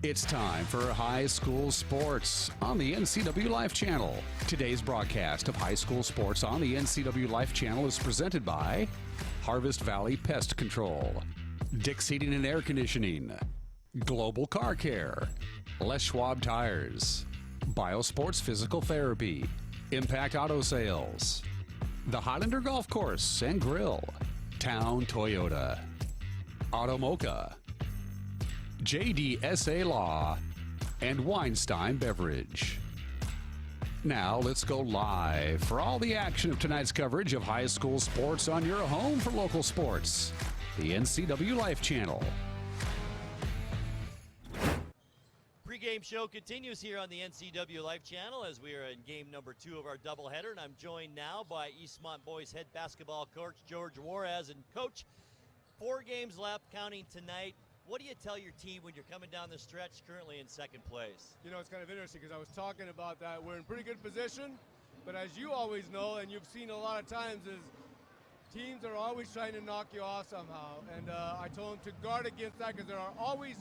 It's time for High School Sports on the NCW Life Channel. Today's broadcast of High School Sports on the NCW Life Channel is presented by Harvest Valley Pest Control, Dick's Heating and Air Conditioning, Global Car Care, Les Schwab Tires, Biosports Physical Therapy, Impact Auto Sales, the Highlander Golf Course and Grill, Town Toyota, Automoca, JDSA Law, and Weinstein Beverage. Now let's go live for all the action of tonight's coverage of high school sports on your home for local sports, the NCW Life Channel. Pre-game show continues here on the NCW Life Channel as we are in game number 2 of our doubleheader, and I'm joined now by Eastmont boys head basketball coach George Juarez. And Coach, 4 games left, counting tonight. What do you tell your team when you're coming down the stretch currently in second place? You know, it's kind of interesting because I was talking about that. We're in pretty good position, but as you always know, and you've seen a lot of times, is teams are always trying to knock you off somehow. And I told them to guard against that because there are always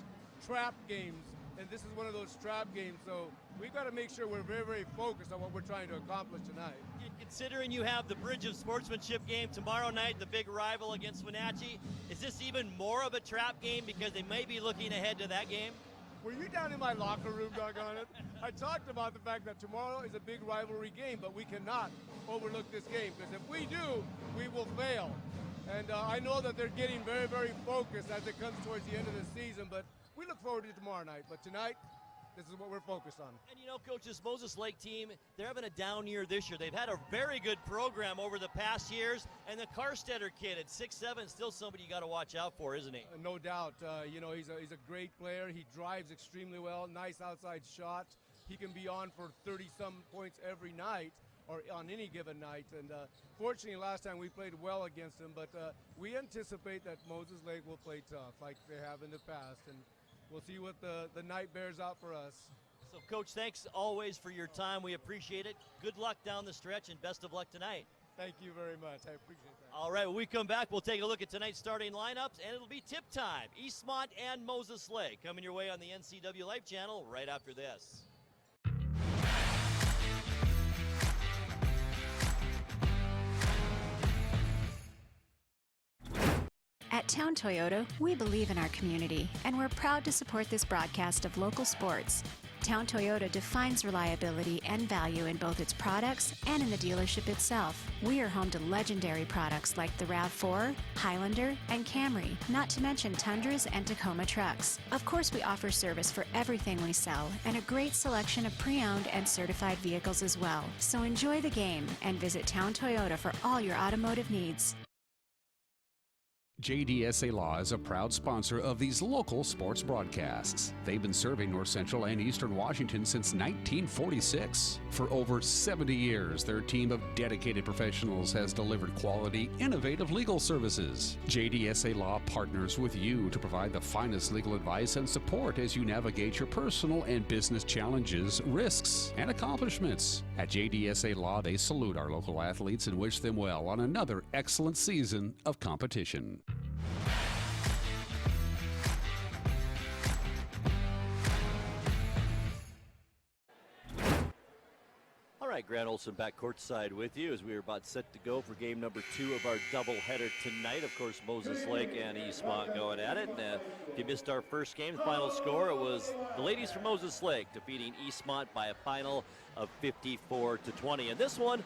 trap games, and this is one of those trap games. So we've got to make sure we're very, very focused on what we're trying to accomplish tonight. Considering you have the Bridge of Sportsmanship game tomorrow night, the big rival against Wenatchee, is this even more of a trap game because they may be looking ahead to that game? Were you down in my locker room, doggone it? I talked about the fact that tomorrow is a big rivalry game, but we cannot overlook this game because if we do, we will fail. And I know that they're getting very, very focused as it comes towards the end of the season, but we look forward to tomorrow night. But tonight, this is what we're focused on. And you know, Coach, this Moses Lake team, they're having a down year this year. They've had a very good program over the past years, and the Karstetter kid at 6'7", still somebody you got to watch out for, isn't he? No doubt. You know, he's a great player. He drives extremely well. Nice outside shot. He can be on for 30-some points every night or on any given night. And fortunately, last time we played well against him, but we anticipate that Moses Lake will play tough like they have in the past. And we'll see what the night bears out for us. So, Coach, thanks always for your time. We appreciate it. Good luck down the stretch, and best of luck tonight. Thank you very much. I appreciate that. All right, when we come back, we'll take a look at tonight's starting lineups, and it'll be tip time. Eastmont and Moses Lake coming your way on the NCW Life Channel right after this. At Town Toyota, we believe in our community, and we're proud to support this broadcast of local sports. Town Toyota defines reliability and value in both its products and in the dealership itself. We are home to legendary products like the RAV4, Highlander, and Camry, not to mention Tundras and Tacoma trucks. Of course, we offer service for everything we sell, and a great selection of pre-owned and certified vehicles as well. So enjoy the game and visit Town Toyota for all your automotive needs. JDSA Law is a proud sponsor of these local sports broadcasts. They've been serving North Central and Eastern Washington since 1946. For over 70 years, their team of dedicated professionals has delivered quality, innovative legal services. JDSA Law partners with you to provide the finest legal advice and support as you navigate your personal and business challenges, risks, and accomplishments. At JDSA Law, they salute our local athletes and wish them well on another excellent season of competition. All right, Grant Olson back courtside with you as we are about set to go for game number 2 of our doubleheader tonight. Of course, Moses Lake and Eastmont going at it. And if you missed our first game, the final score, it was the ladies from Moses Lake defeating Eastmont by a final of 54-20. And this one,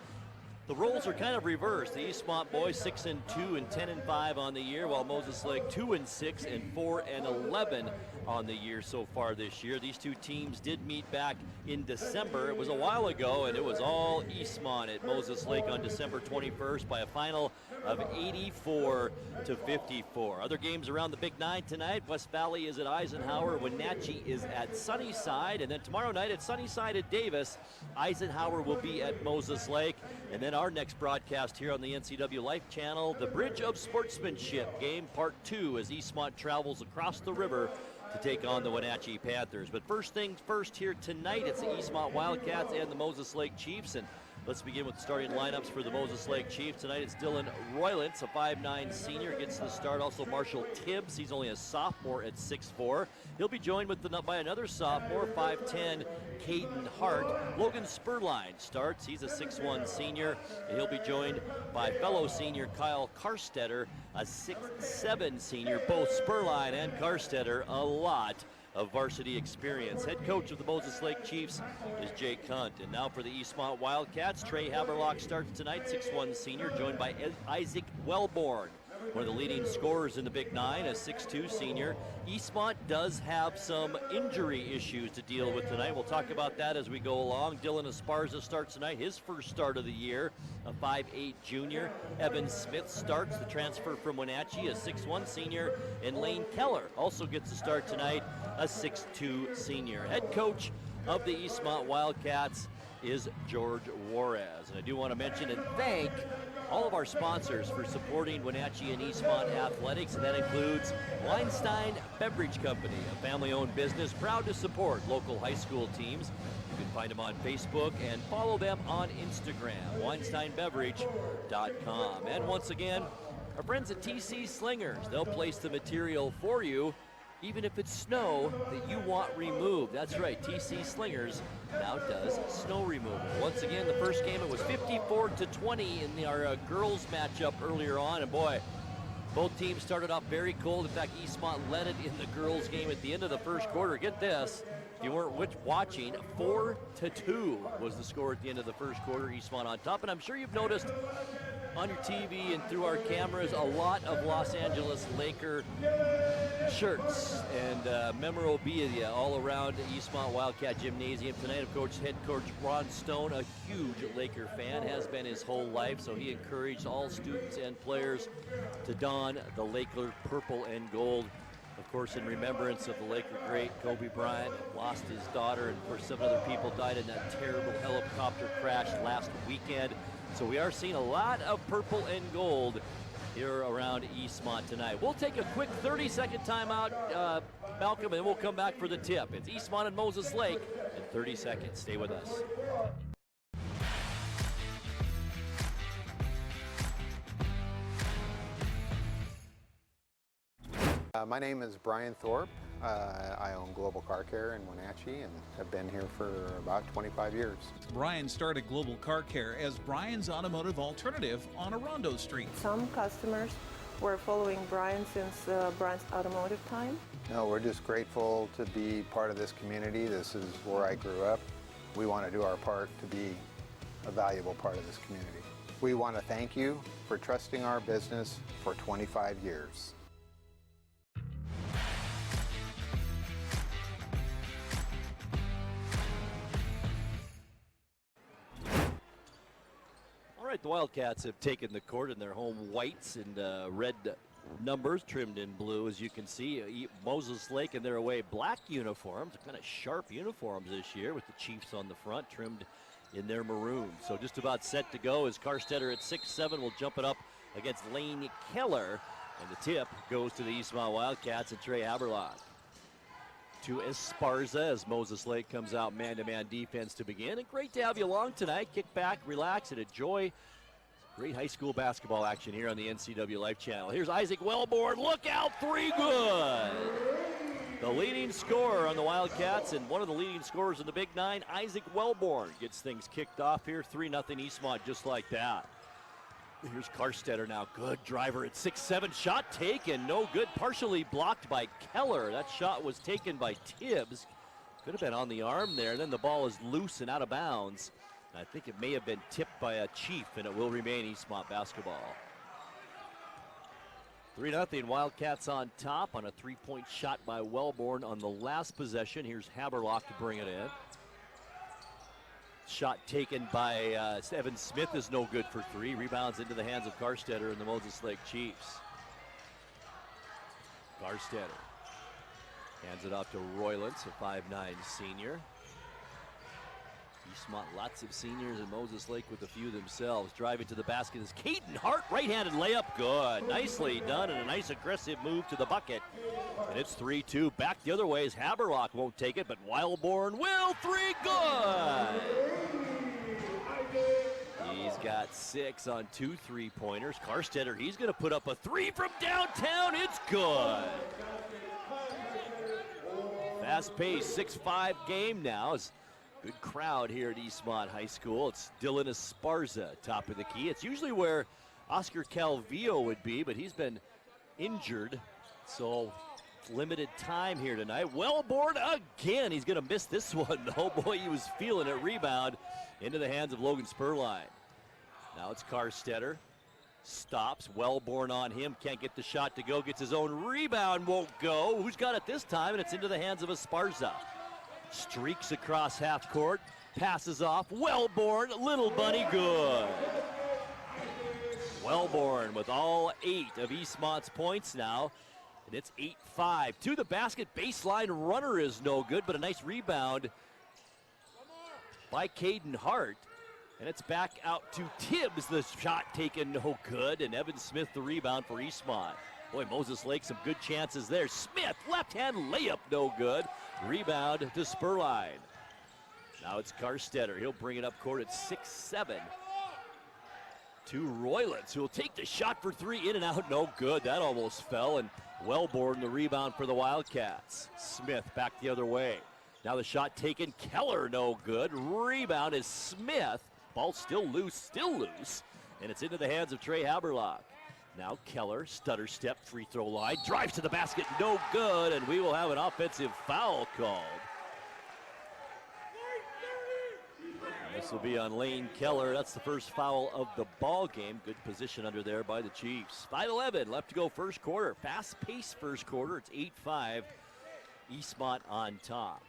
the roles are kind of reversed. The Eastmont boys 6-2 and 10-5 on the year, while Moses Lake 2-6 and 4-11 on the year so far this year. These two teams did meet back in December. It was a while ago, and it was all Eastmont at Moses Lake on December 21st by a final of 84-54. Other games around the Big Nine tonight. West Valley is at Eisenhower. Wenatchee is at Sunnyside. And then tomorrow night at Sunnyside at Davis, Eisenhower will be at Moses Lake. And then our next broadcast here on the NCW Life Channel, the Bridge of Sportsmanship game part 2 as Eastmont travels across the river to take on the Wenatchee Panthers. But first things first here tonight, it's the Eastmont Wildcats and the Moses Lake Chiefs. And Let's begin with the starting lineups for the Moses Lake Chiefs. Tonight it's Dylan Roylance, a 5'9 senior, gets the start. Also Marshall Tibbs, he's only a sophomore at 6'4". He'll be joined by another sophomore, 5'10", Caden Hart. Logan Spurline starts, he's a 6'1 senior. And he'll be joined by fellow senior Kyle Karstetter, a 6'7 senior. Both Spurline and Karstetter, a lot of varsity experience. Head coach of the Moses Lake Chiefs is Jake Hunt. And now for the Eastmont Wildcats, Trey Haberlock starts tonight, 6'1 senior, joined by Isaac Wellborn, one of the leading scorers in the Big Nine, a 6'2 senior. Eastmont does have some injury issues to deal with tonight. We'll talk about that as we go along. Dylan Esparza starts tonight, his first start of the year, a 5'8 junior. Evan Smith starts, the transfer from Wenatchee, a 6'1 senior. And Lane Keller also gets a start tonight, a 6'2 senior. Head coach of the Eastmont Wildcats is George Juarez. And I do want to mention and thank all of our sponsors for supporting Wenatchee and Eastmont athletics, and that includes Weinstein Beverage Company, a family-owned business proud to support local high school teams. You can find them on Facebook and follow them on Instagram, WeinsteinBeverage.com. And once again, our friends at TC Slingers, they'll place the material for you, even if it's snow that you want removed. That's right, TC Slingers now does snow removal. Once again, the first game, it was 54-20 in our girls matchup earlier on, and boy, both teams started off very cold. In fact, Eastmont led it in the girls game at the end of the first quarter. Get this, if you weren't watching, 4-2 was the score at the end of the first quarter, Eastmont on top. And I'm sure you've noticed on your TV and through our cameras a lot of Los Angeles Laker shirts and memorabilia all around Eastmont Wildcat Gymnasium tonight. Of course, head coach Ron Stone, a huge Laker fan, has been his whole life, so he encouraged all students and players to don the Laker purple and gold. Of course, in remembrance of the Laker great Kobe Bryant, lost his daughter, and of course 7 other people died in that terrible helicopter crash last weekend. So we are seeing a lot of purple and gold here around Eastmont tonight. We'll take a quick 30-second timeout, Malcolm, and then we'll come back for the tip. It's Eastmont and Moses Lake in 30 seconds. Stay with us. My name is Brian Thorpe. I own Global Car Care in Wenatchee and have been here for about 25 years. Brian started Global Car Care as Brian's automotive alternative on Orondo Street. Some customers were following Brian since Brian's automotive time. No, we're just grateful to be part of this community. This is where I grew up. We want to do our part to be a valuable part of this community. We want to thank you for trusting our business for 25 years. All right, the Wildcats have taken the court in their home whites and red numbers trimmed in blue, as you can see. Moses Lake in their away black uniforms, kind of sharp uniforms this year with the Chiefs on the front, trimmed in their maroon. So just about set to go as Karstetter at 6'7" will jump it up against Lane Keller. And the tip goes to the Eastmont Wildcats and Trey Haberlock. To Esparza as Moses Lake comes out man-to-man defense to begin. And great to have you along tonight. Kick back, relax, and enjoy great high school basketball action here on the NCW Life Channel. Here's Isaac Wellborn. Look out, 3 good. The leading scorer on the Wildcats and one of the leading scorers in the Big Nine, Isaac Wellborn, gets things kicked off here. 3-0 Eastmont just like that. Here's Karstetter now, good driver at 6'7", shot taken, no good, partially blocked by Keller. That shot was taken by Tibbs. Could have been on the arm there, then the ball is loose and out of bounds. I think it may have been tipped by a Chief, and it will remain Eastmont basketball. 3-0, Wildcats on top on a 3-point shot by Wellborn on the last possession. Here's Haberlock to bring it in. Shot taken by Evan Smith is no good for 3. Rebounds into the hands of Karstetter and the Moses Lake Chiefs. Karstetter hands it off to Roylance, a 5'9" senior. Eastmont, lots of seniors, and Moses Lake with a few themselves. Driving to the basket is Caden Hart, right-handed layup, good. Nicely done, and a nice aggressive move to the bucket. And it's 3-2. Back the other way as Haberlock won't take it, but Wellborn will. 3 good. He's got 6 on 2 3-pointers. Karstetter, he's going to put up a 3 from downtown. It's good. Fast-paced 6-5 game now. It's a good crowd here at Eastmont High School. It's Dylan Esparza, top of the key. It's usually where Oscar Calvillo would be, but he's been injured, so limited time here tonight. Wellborn again. He's going to miss this one. Oh boy, he was feeling it. Rebound into the hands of Logan Spurline. Now it's Karstetter. Stops. Wellborn on him. Can't get the shot to go. Gets his own rebound. Won't go. Who's got it this time? And it's into the hands of Esparza. Streaks across half court. Passes off. Wellborn. Little bunny. Good. Wellborn with all 8 of Eastmont's points now. And it's 8-5. To the basket. Baseline runner is no good, but a nice rebound by Caden Hart. And it's back out to Tibbs. The shot taken no good. And Evan Smith the rebound for Eastmont. Boy, Moses Lake, some good chances there. Smith, left-hand layup, no good. Rebound to Spurline. Now it's Karstetter. He'll bring it up court at 6-7. To Roylitz, who will take the shot for 3, in and out, no good. That almost fell, and Wellborn the rebound for the Wildcats. Smith back the other way. Now the shot taken, Keller, no good. Rebound is Smith. Ball still loose, and it's into the hands of Trey Haberlock. Now Keller, stutter step, free throw line, drives to the basket, no good, and we will have an offensive foul called. This will be on Lane Keller. That's the first foul of the ball game. Good position under there by the Chiefs. 5:11 left to go first quarter. Fast-paced first quarter. It's 8-5. Eastmont on top.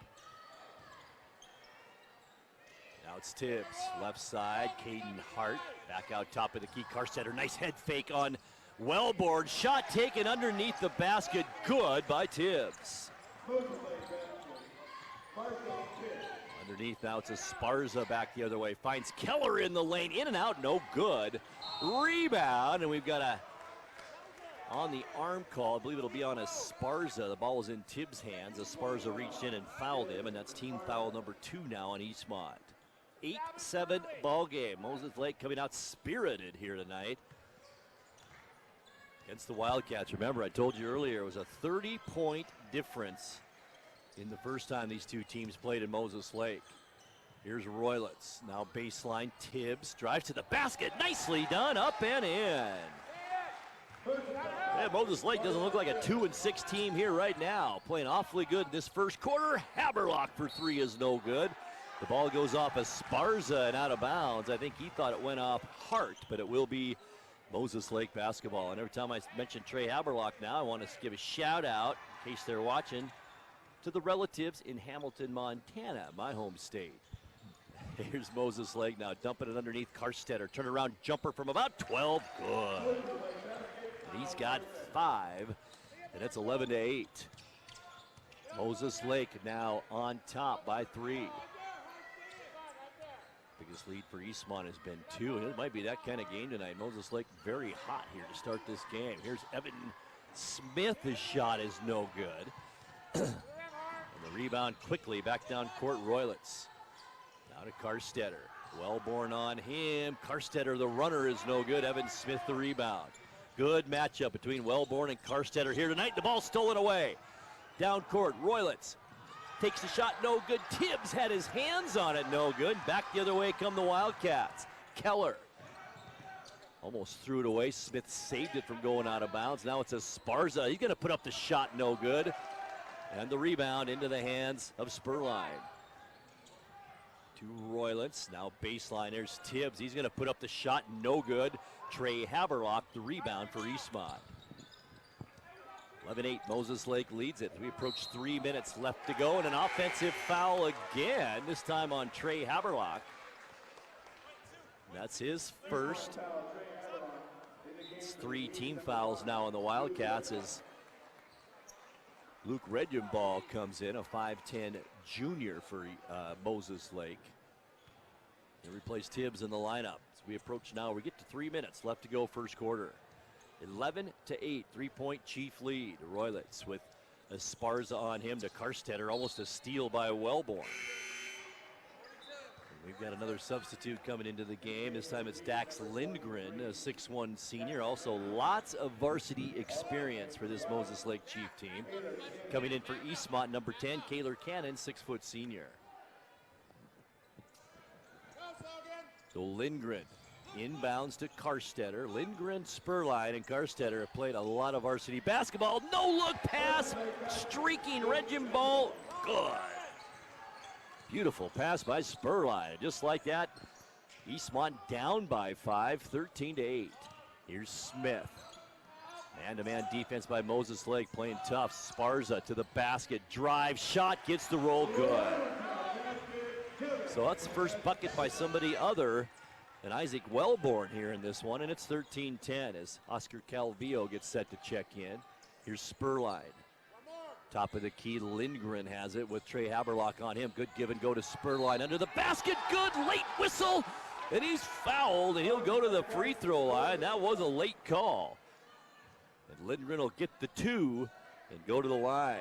Now it's Tibbs, left side. Caden Hart back out top of the key. Karstetter, nice head fake on Wellborn. Shot taken underneath the basket. Good by Tibbs. Underneath now it's Esparza back the other way. Finds Keller in the lane. In and out, no good. Rebound, and we've got a on the arm call. I believe it'll be on Esparza. The ball was in Tibbs' hands. Esparza reached in and fouled him, and that's team foul number 2 now on Eastmont. 8-7 ball game. Moses Lake coming out spirited here tonight against the Wildcats. Remember, I told you earlier, it was a 30-point difference in the first time these two teams played in Moses Lake. Here's Roylitz. Now baseline. Tibbs drives to the basket. Nicely done. Up and in. Yeah, Moses Lake doesn't look like a 2-6 team here right now. Playing awfully good in this first quarter. Haberlock for 3 is no good. The ball goes off Esparza and out of bounds. I think he thought it went off Hart, but it will be Moses Lake basketball. And every time I mention Trey Haberlock now, I want to give a shout out, in case they're watching, to the relatives in Hamilton, Montana, my home state. Here's Moses Lake now dumping it underneath Karstetter. Turnaround jumper from about 12. Good. And he's got 5, and it's 11-8. Moses Lake now on top by 3. Biggest lead for Eastmont has been 2, and it might be that kind of game tonight. Moses Lake very hot here to start this game. Here's Evan Smith. His shot is no good. And the rebound quickly back down court. Roylitz. Now to Karstetter. Wellborn on him. Karstetter, the runner, is no good. Evan Smith, the rebound. Good matchup between Wellborn and Karstetter here tonight. The ball stolen away. Down court, Roylitz takes the shot, no good. Tibbs had his hands on it, no good. Back the other way come the Wildcats. Keller almost threw it away. Smith saved it from going out of bounds. Now it's Esparza. He's going to put up the shot, no good. And the rebound into the hands of Spurline. To Roylitz, now baseline. There's Tibbs. He's going to put up the shot, no good. Trey Haberlock, the rebound for Eastmont. 11-8, Moses Lake leads it. We approach 3 minutes left to go, and an offensive foul again, this time on Trey Haberlock. That's his first. It's 3 team fouls now on the Wildcats as Luke Reddenball comes in, a 5'10 junior for Moses Lake. He replaced Tibbs in the lineup. As we approach now, we get to 3 minutes left to go first quarter. 11-8, 3-point Chief lead. Roylitz with Esparza on him to Karstetter, almost a steal by Wellborn. We've got another substitute coming into the game. This time it's Dax Lindgren, a 6'1 senior. Also lots of varsity experience for this Moses Lake Chief team. Coming in for Eastmont, number 10, Kaylor Cannon, 6' senior. So Lindgren inbounds to Karstetter. Lindgren, Spurline, and Karstetter have played a lot of varsity basketball. No look pass, streaking Regin Ball, good. Beautiful pass by Spurline. Just like that, Eastmont down by 5, 13-8. Here's Smith. Man-to-man defense by Moses Lake, playing tough. Sparza to the basket, drive, shot, gets the roll, good. So that's the first bucket by somebody other than Isaac Wellborn here in this one, and it's 13-10 as Oscar Calvillo gets set to check in. Here's Spurline. Top of the key, Lindgren has it with Trey Haberlock on him. Good give and go to Spurline under the basket. Good late whistle, and he's fouled, and he'll go to the free throw line. That was a late call. And Lindgren will get the 2 and go to the line.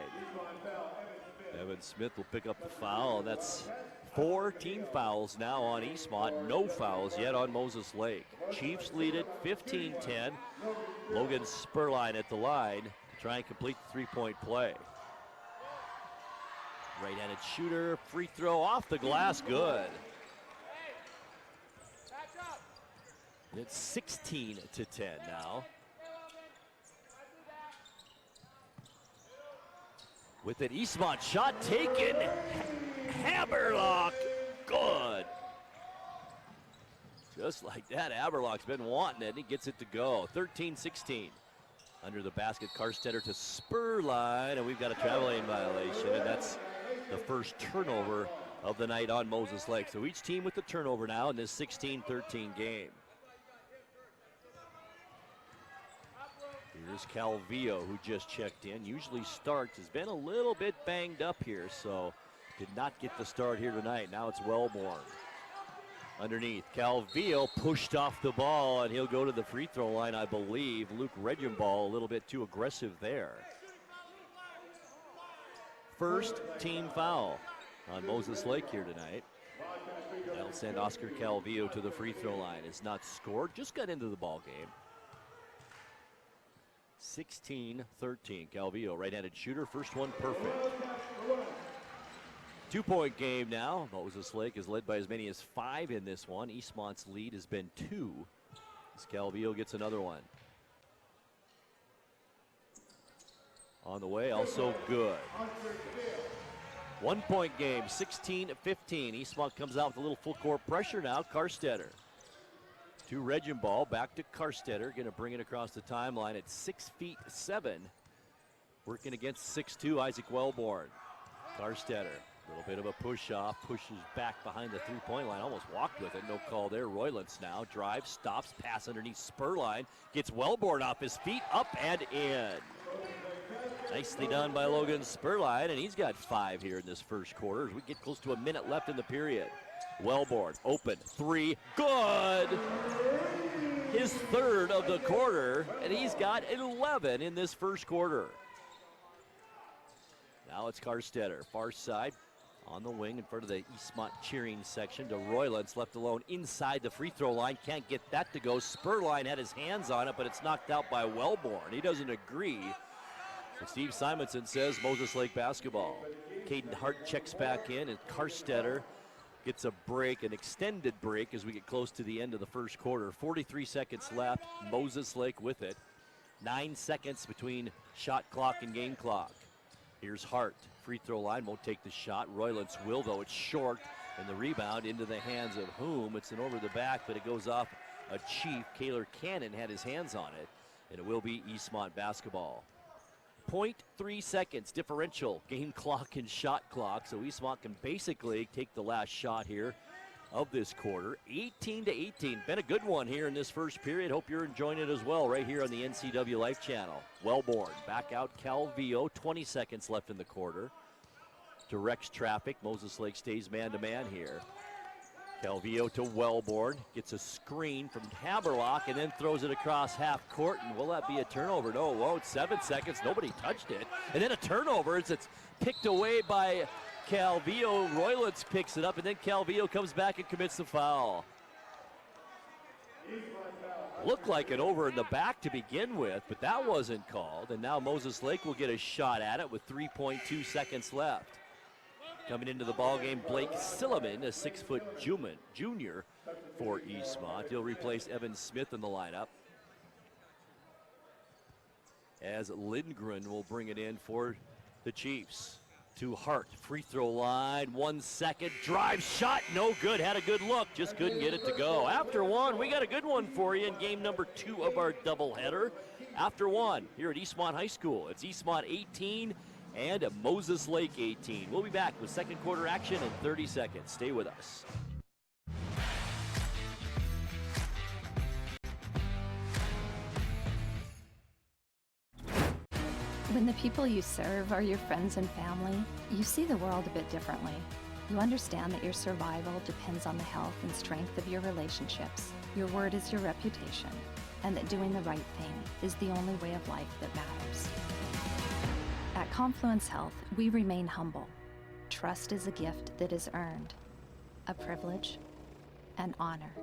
Evan Smith will pick up the foul, and that's 4 team fouls now on Eastmont. No fouls yet on Moses Lake. Chiefs lead it 15-10. Logan Spurline at the line to try and complete the three-point play. Right-handed shooter, free throw off the glass, good. And it's 16-10 now. With an Eastmont shot taken, Haberlock, good. Just like that, Haberlock's been wanting it, and he gets it to go. 13-16. Under the basket, Karstetter to Spurline, and we've got a travel lane violation, and that's the first turnover of the night on Moses Lake. So each team with the turnover now in this 16-13 game. Here's Calvillo, who just checked in. Usually starts, has been a little bit banged up here, so did not get the start here tonight. Now it's Wellborn. Underneath, Calvillo pushed off the ball, and he'll go to the free throw line, I believe. Luke Regenball a little bit too aggressive there. First team foul on Moses Lake here tonight. That'll send Oscar Calvillo to the free throw line. It's not scored, just got into the ball game. 16-13, Calvillo, right-handed shooter, first one perfect. 2-point game now. Moses Lake is led by as many as 5 in this one. Eastmont's lead has been 2 as Calvillo gets another one. On the way, also good. 1-point game, 16-15. Eastmont comes out with a little full court pressure now. Karstetter to Regenball, back to Karstetter, gonna bring it across the timeline at 6'7", working against 6'2", Isaac Wellborn. Karstetter, a little bit of a push off, pushes back behind the three-point line, almost walked with it, no call there. Roylance now, drives, stops, pass underneath Spurline, gets Wellborn off his feet, up and in. Nicely done by Logan Spurline, and he's got 5 here in this first quarter as we get close to a minute left in the period. Wellborn, open, 3, good! His 3rd of the quarter, and he's got 11 in this first quarter. Now it's Karstetter, far side, on the wing in front of the Eastmont cheering section to Roylance, left alone inside the free throw line, can't get that to go. Spurline had his hands on it, but it's knocked out by Wellborn. He doesn't agree. So Steve Simonson says Moses Lake basketball. Caden Hart checks back in, and Karstetter gets a break, an extended break as we get close to the end of the first quarter. 43 seconds left, Moses Lake with it. 9 seconds between shot clock and game clock. Here's Hart, free throw line, won't take the shot. Roylance will, though it's short, and the rebound into the hands of whom? It's an over the back, but it goes off a Chief. Kaylor Cannon had his hands on it, and it will be Eastmont basketball. 0.3 seconds differential, game clock and shot clock, so Eastmont can basically take the last shot here of this quarter. 18-18, been a good one here in this first period. Hope you're enjoying it as well right here on the NCW Life channel. Wellborn, back out Calvillo, 20 seconds left in the quarter. Directs traffic, Moses Lake stays man-to-man here. Calvillo to Wellborn, gets a screen from Haberlock and then throws it across half court, and will that be a turnover? No, whoa, it's 7 seconds, nobody touched it. And then a turnover as it's picked away by Calvillo. Roylitz picks it up, and then Calvillo comes back and commits the foul. Looked like it over in the back to begin with, but that wasn't called. And now Moses Lake will get a shot at it with 3.2 seconds left. Coming into the ballgame, Blake Silliman, a 6-foot junior for Eastmont. He'll replace Evan Smith in the lineup, as Lindgren will bring it in for the Chiefs. To Hart, free throw line, 1 second, drive shot, no good, had a good look, just couldn't get it to go. After one, we got a good one for you in game number 2 of our doubleheader. After one, here at Eastmont High School, it's Eastmont 18 and Moses Lake 18. We'll be back with second quarter action in 30 seconds. Stay with us. When the people you serve are your friends and family, you see the world a bit differently. You understand that your survival depends on the health and strength of your relationships. Your word is your reputation, and that doing the right thing is the only way of life that matters. At Confluence Health, we remain humble. Trust is a gift that is earned, a privilege, an honor.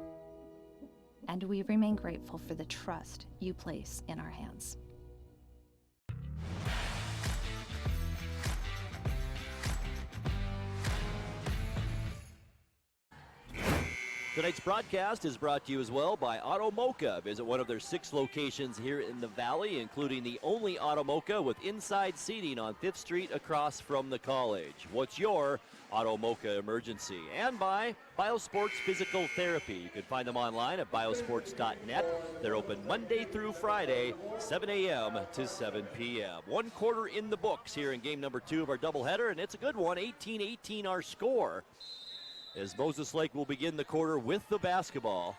And we remain grateful for the trust you place in our hands. Tonight's broadcast is brought to you as well by Auto Mocha. Visit one of their 6 locations here in the Valley, including the only Auto Mocha with inside seating on 5th Street across from the college. What's your Auto Mocha emergency? And by Biosports Physical Therapy. You can find them online at biosports.net. They're open Monday through Friday, 7 a.m. to 7 p.m. 1 quarter in the books here in game number 2 of our doubleheader, and it's a good one, 18-18 our score, as Moses Lake will begin the quarter with the basketball,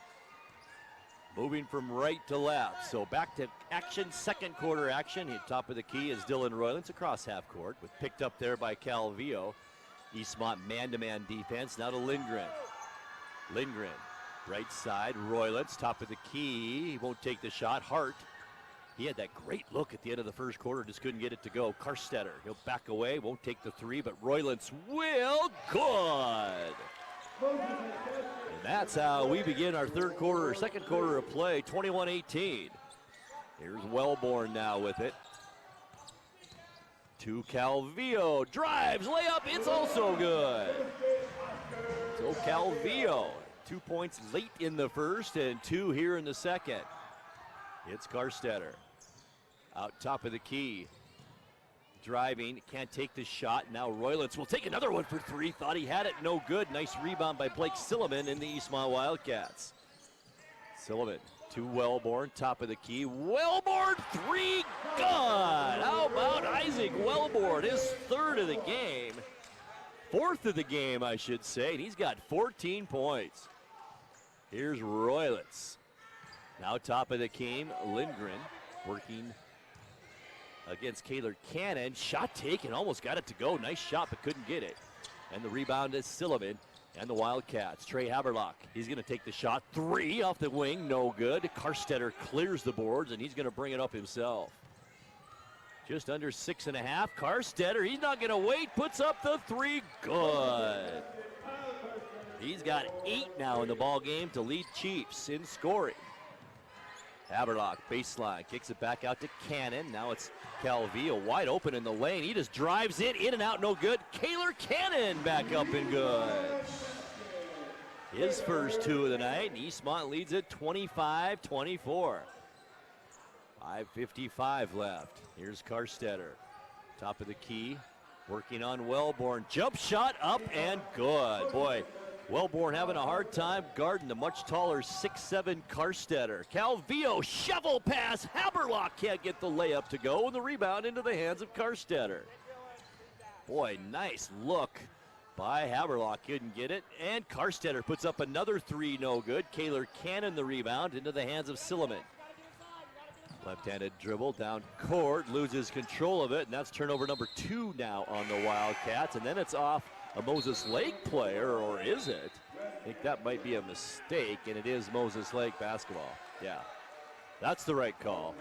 moving from right to left. So back to action, second quarter action. At top of the key is Dylan Roylance across half court, with picked up there by Calvillo. Eastmont man-to-man defense. Now to Lindgren. Lindgren, right side, Roylance, top of the key. He won't take the shot. Hart, he had that great look at the end of the first quarter, just couldn't get it to go. Karstetter, he'll back away, won't take the three, but Roylance will. Good! And that's how we begin our second quarter of play, 21-18. Here's Wellborn now with it. To Calvillo, drives, layup, it's also good. So Calvillo, 2 points late in the first and 2 here in the second. It's Karstetter, out top of the key. Driving, can't take the shot. Now Roylance will take another one for 3. Thought he had it, no good. Nice rebound by Blake Silliman in the Eastmont Wildcats. Silliman to Wellborn, top of the key. Wellborn, 3, good! How about Isaac Wellborn, his 3rd of the game. 4th of the game, I should say, and he's got 14 points. Here's Roylance. Now top of the key, Lindgren working against Kaylor Cannon. Shot taken, almost got it to go. Nice shot, but couldn't get it. And the rebound is Silliman and the Wildcats. Trey Haberlock, he's going to take the shot. 3 off the wing, no good. Karstetter clears the boards, and he's going to bring it up himself. Just under 6.5. Karstetter, he's not going to wait. Puts up the 3, good. He's got 8 now in the ball game to lead Chiefs in scoring. Haberlock, baseline, kicks it back out to Cannon. Now it's Calvillo wide open in the lane. He just drives it, in and out, no good. Kaylor Cannon back up and good. His first 2 of the night, and Eastmont leads it 25-24. 5:55 left. Here's Karstetter, top of the key, working on Wellborn. Jump shot up and good. Boy, Wellborn having a hard time guarding the much taller 6'7" Karstetter. Calvillo, shovel pass. Haberlock can't get the layup to go, and the rebound into the hands of Karstetter. Boy, nice look by Haberlock. Couldn't get it, and Karstetter puts up another 3, no good. Kaylor Cannon the rebound into the hands of Silliman. Left-handed dribble down court, loses control of it, and that's turnover number 2 now on the Wildcats, and then it's off a Moses Lake player, or is it? I think that might be a mistake, and it is Moses Lake basketball. Yeah, that's the right call.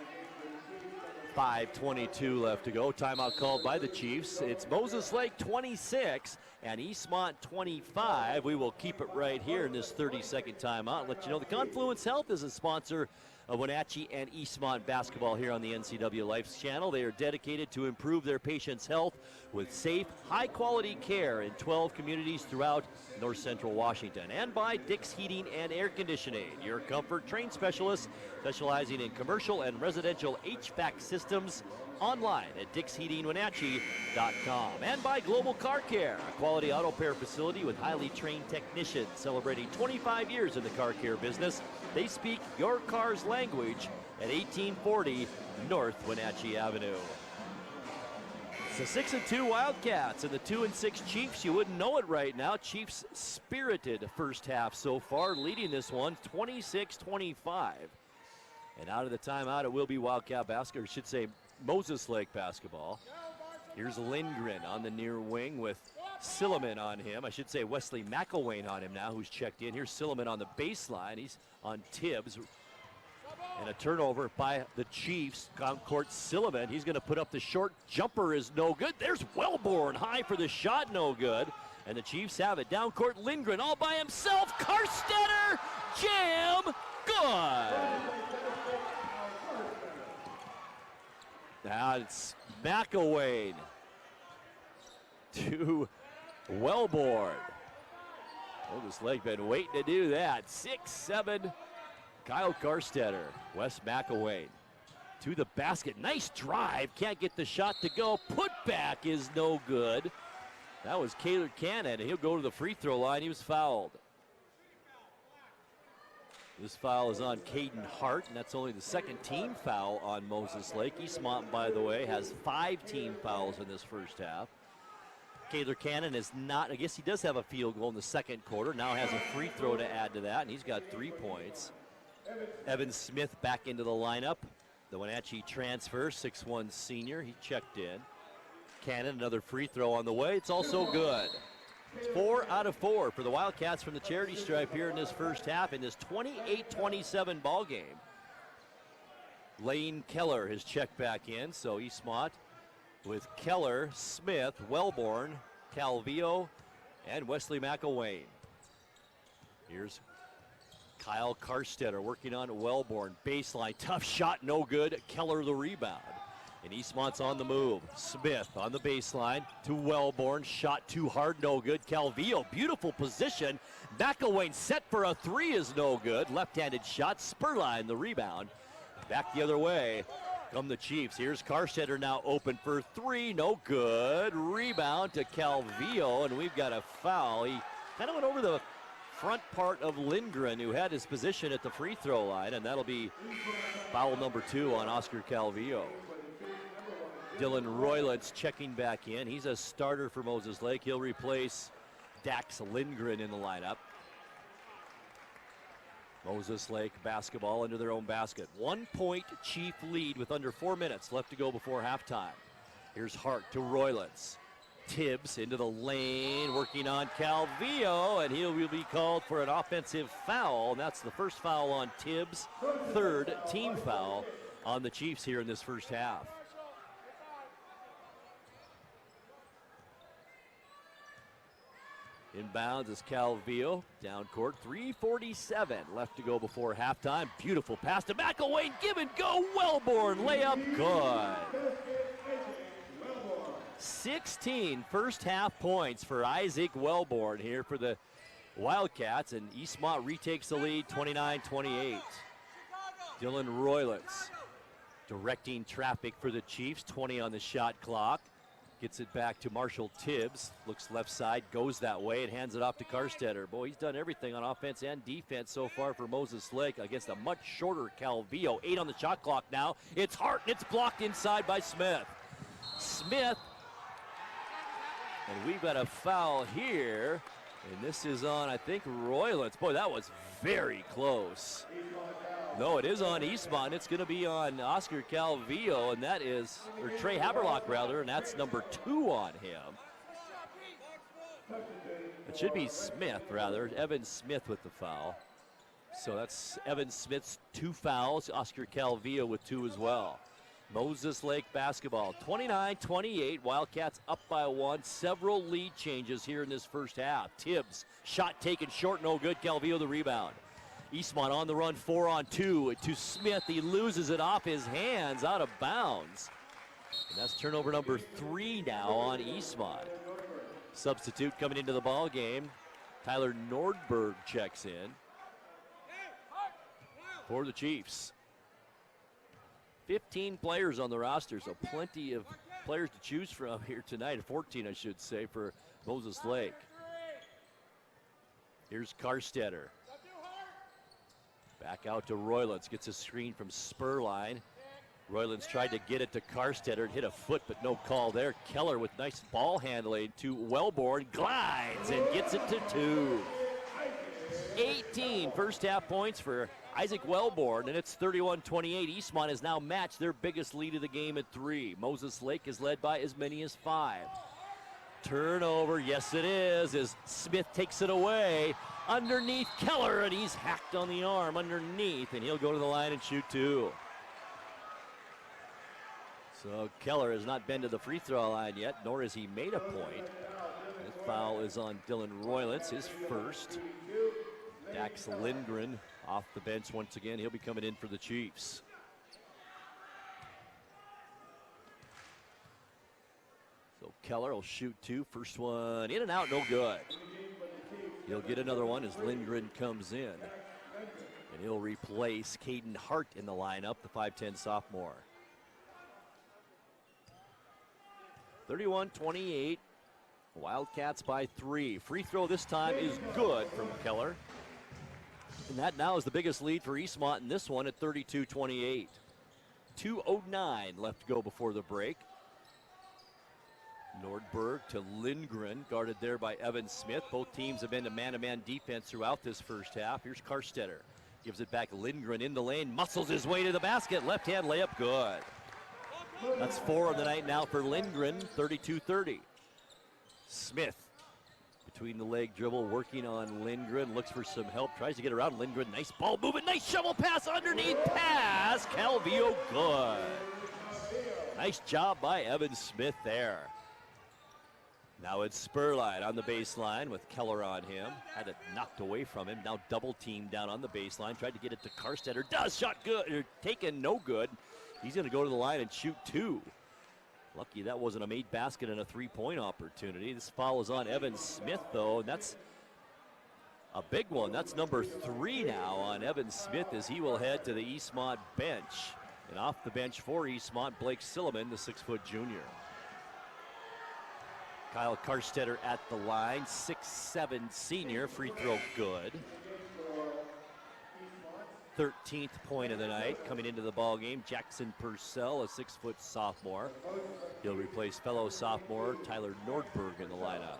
5:22 left to go. Timeout called by the Chiefs. It's Moses Lake 26 and Eastmont 25. We will keep it right here in this 30-second timeout. Let you know the Confluence Health is a sponsor of Wenatchee and Eastmont basketball here on the NCW Life channel. They are dedicated to improve their patients' health with safe, high-quality care in 12 communities throughout North Central Washington. And by Dick's Heating and Air Conditioning, your comfort trained specialist specializing in commercial and residential HVAC systems. Online at DicksHeatingWenatchee.com. And by Global Car Care, a quality auto repair facility with highly trained technicians celebrating 25 years in the car care business. They speak your car's language at 1840 North Wenatchee Avenue. It's the 6-2 Wildcats and the 2-6 Chiefs. You wouldn't know it right now. Chiefs spirited first half so far, leading this one 26-25. And out of the timeout, it will be Wildcat basketball, or I should say Moses Lake basketball. Here's Lindgren on the near wing with Silliman on him. I should say Wesley McElwain on him now, who's checked in. Here's Silliman on the baseline. He's on Tibbs. And a turnover by the Chiefs. Court Silliman. He's going to put up the short jumper, is no good. There's Wellborn high for the shot, no good. And the Chiefs have it. Down court, Lindgren all by himself. Karstetter, jam, good. Now it's McElwain to Wellborn. Moses Lake been waiting to do that. 6-7, Kyle Karstetter. Wes McElwain to the basket. Nice drive. Can't get the shot to go. Putback is no good. That was Kaylor Cannon, and he'll go to the free throw line. He was fouled. This foul is on Caden Hart, and that's only the second team foul on Moses Lake. Eastmont, by the way, has 5 team fouls in this first half. Kaylor Cannon is not, I guess he does have a field goal in the second quarter. Now has a free throw to add to that, and he's got 3 points. Evan Smith back into the lineup. The Wenatchee transfer, 6'1" senior. He checked in. Cannon, another free throw on the way. It's also good. 4 out of 4 for the Wildcats from the charity stripe here in this first half in this 28-27 ball game. Lane Keller has checked back in, so Eastmont with Keller, Smith, Wellborn, Calvillo, and Wesley McElwain. Here's Kyle Karstetter working on Wellborn. Baseline, tough shot, no good. Keller the rebound. And Eastmont's on the move. Smith on the baseline to Wellborn. Shot too hard, no good. Calvillo, beautiful position. McElwain set for a 3 is no good. Left-handed shot. Spurline the rebound. Back the other way come the Chiefs. Here's Karstetter now open for 3. No good. Rebound to Calvillo, and we've got a foul. He kind of went over the front part of Lindgren, who had his position at the free throw line, and that'll be foul number 2 on Oscar Calvillo. Dylan Roylance checking back in. He's a starter for Moses Lake. He'll replace Dax Lindgren in the lineup. Moses Lake basketball into their own basket. 1-point Chief lead with under 4 minutes left to go before halftime. Here's Hart to Roylance. Tibbs into the lane, working on Calvillo, and he will be called for an offensive foul. And that's the first foul on Tibbs, 3rd team foul on the Chiefs here in this first half. Inbounds is Calvillo, down court, 3:47 left to go before halftime. Beautiful pass to McElwain, give and go, Wellborn, layup, good. 16 first half points for Isaac Wellborn here for the Wildcats, and Eastmont retakes the lead, 29-28. Dylan Roylance directing traffic for the Chiefs, 20 on the shot clock. Gets it back to Marshall Tibbs. Looks left side, goes that way, and hands it off to Karstetter. Boy, he's done everything on offense and defense so far for Moses Lake against a much shorter Calvillo. 8 on the shot clock now. It's Hart, and it's blocked inside by Smith. Smith, and we've got a foul here, and this is on, I think, Roylance. Boy, that was very close. No, it is on Eastmont. It's going to be on Oscar Calvillo, and that is, or Trey Haberlock rather, and that's number 2 on him. It should be Smith rather, Evan Smith with the foul. So that's Evan Smith's 2 fouls, Oscar Calvillo with 2 as well. Moses Lake basketball, 29-28. Wildcats up by one. Several lead changes here in this first half. Tibbs, shot taken short, no good. Calvillo the rebound. Eastmont on the run, 4-on-2 to Smith. He loses it off his hands, out of bounds. And that's turnover number 3 now on Eastmont. Substitute coming into the ball game. Tyler Nordberg checks in for the Chiefs. 15 players on the roster, so plenty of players to choose from here tonight. 14, I should say, for Moses Lake. Here's Karstetter. Back out to Roylance. Gets a screen from Spurline. Roylance tried to get it to Karstetter. It hit a foot, but no call there. Keller with nice ball handling to Wellborn. Glides and gets it to 2. 18 first half points for Isaac Wellborn, and it's 31-28. Eastmont has now matched their biggest lead of the game at 3. Moses Lake is led by as many as 5. Turnover, yes it is, as Smith takes it away. Underneath Keller, and he's hacked on the arm underneath, and he'll go to the line and shoot 2. So Keller has not been to the free throw line yet, nor has he made a point. This foul is on Dylan Roylance, his first. Dax Lindgren off the bench once again. He'll be coming in for the Chiefs. So Keller will shoot 2. First one in and out, no good. He'll get another one as Lindgren comes in. And he'll replace Caden Hart in the lineup, the 5'10 sophomore. 31-28. Wildcats by 3. Free throw this time is good from Keller. And that now is the biggest lead for Eastmont in this one at 32-28. 2:09 left to go before the break. Nordberg to Lindgren, guarded there by Evan Smith. Both teams have been to man-to-man defense throughout this first half. Here's Karstetter. Gives it back Lindgren in the lane, muscles his way to the basket. Left-hand layup, good. That's 4 of the night now for Lindgren, 32-30. Smith, between the leg dribble, working on Lindgren, looks for some help, tries to get around Lindgren. Nice ball movement, nice shovel pass underneath, pass, Calvillo, good. Nice job by Evan Smith there. Now it's Spurline on the baseline with Keller on him. Had it knocked away from him. Now double teamed down on the baseline. Tried to get it to Karstetter. Does, shot good, taken, no good. He's going to go to the line and shoot 2. Lucky that wasn't a made basket and a 3-point opportunity. This foul is on Evan Smith, though, and that's a big one. That's number 3 now on Evan Smith as he will head to the Eastmont bench. And off the bench for Eastmont, Blake Silliman, the 6-foot junior. Kyle Karstetter at the line, 6'7" senior, free throw good. 13th point of the night coming into the ball game. Jackson Purcell, a 6-foot sophomore. He'll replace fellow sophomore Tyler Nordberg in the lineup.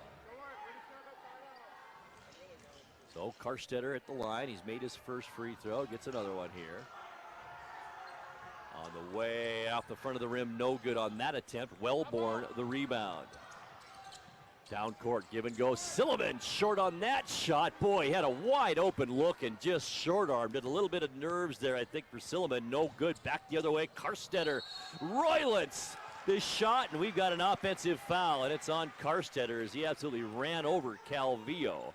So Karstetter at the line. He's made his first free throw. Gets another one here. On the way off the front of the rim, no good on that attempt. Wellborn the rebound. Down court, give and go. Silliman short on that shot. Boy, he had a wide open look and just short-armed it. A little bit of nerves there, I think, for Silliman. No good. Back the other way. Karstetter. Roylance. This shot, and we've got an offensive foul, and it's on Karstetter as he absolutely ran over Calvillo.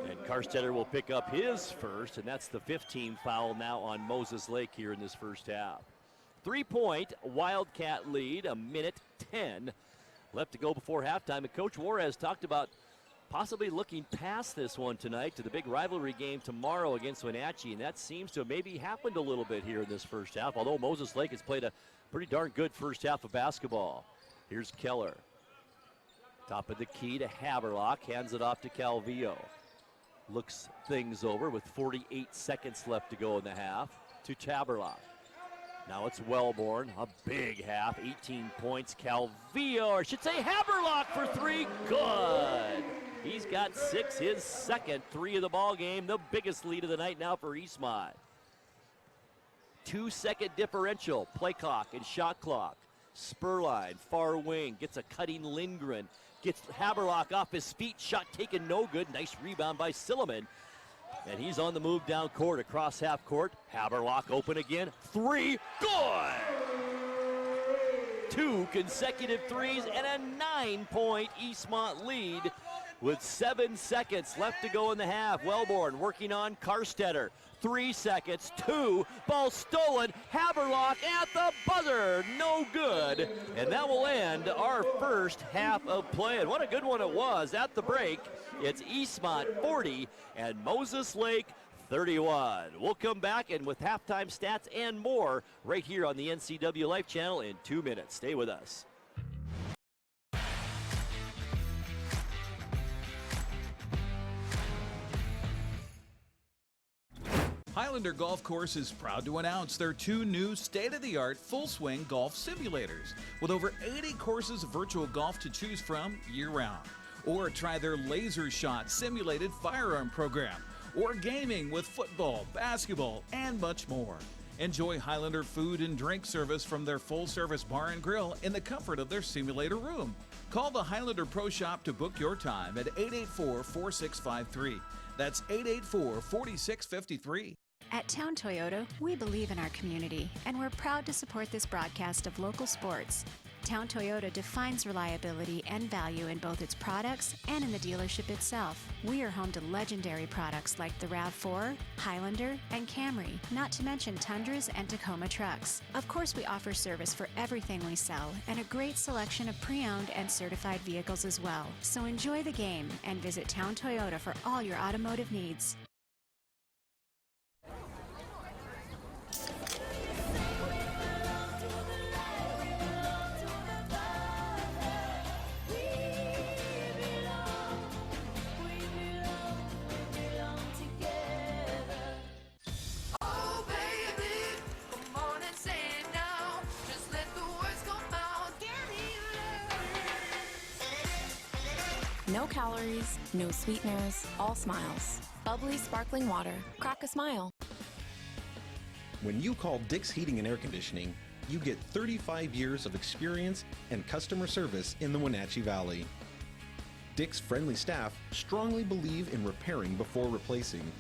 And Karstetter will pick up his first, and that's the 15th foul now on Moses Lake here in this first half. 3-point Wildcat lead, 1:10 left to go before halftime. And Coach Juarez talked about possibly looking past this one tonight to the big rivalry game tomorrow against Wenatchee, and that seems to have maybe happened a little bit here in this first half, although Moses Lake has played a pretty darn good first half of basketball. Here's Keller. Top of the key to Haberlock, hands it off to Calvillo. Looks things over with 48 seconds left to go in the half to Haberlock. Now it's Wellborn, a big half, 18 points. Calvillo, or I should say Haberlock for 3, good. He's got 6, his second 3 of the ball game, the biggest lead of the night now for Eastmont. 2-second differential, play clock and shot clock. Spurline, far wing, gets a cutting Lindgren, gets Haberlock off his feet, shot taken, no good. Nice rebound by Silliman. And he's on the move down court, across half court. Haberlock open again. 3, good! 2 consecutive threes, and a 9-point Eastmont lead with 7 seconds left to go in the half. Wellborn working on Karstetter. 3 seconds, 2, ball stolen, Haberlock at the buzzer, no good. And that will end our first half of play. And what a good one it was at the break. It's Eastmont 40 and Moses Lake 31. We'll come back and with halftime stats and more right here on the NCW Life Channel in 2 minutes. Stay with us. Highlander Golf Course is proud to announce their 2 new state-of-the-art full-swing golf simulators with over 80 courses of virtual golf to choose from year-round. Or try their Laser Shot simulated firearm program, or gaming with football, basketball, and much more. Enjoy Highlander food and drink service from their full-service bar and grill in the comfort of their simulator room. Call the Highlander Pro Shop to book your time at 884-4653. That's 884-4653. At Town Toyota, we believe in our community, and we're proud to support this broadcast of local sports. Town Toyota defines reliability and value in both its products and in the dealership itself. We are home to legendary products like the RAV4, Highlander, and Camry, not to mention Tundras and Tacoma trucks. Of course, we offer service for everything we sell and a great selection of pre-owned and certified vehicles as well. So enjoy the game and visit Town Toyota for all your automotive needs. No calories, no sweeteners, all smiles. Bubbly sparkling water. Crack a smile. When you call Dick's Heating and Air Conditioning, you get 35 years of experience and customer service in the Wenatchee Valley. Dick's friendly staff strongly believe in repairing before replacing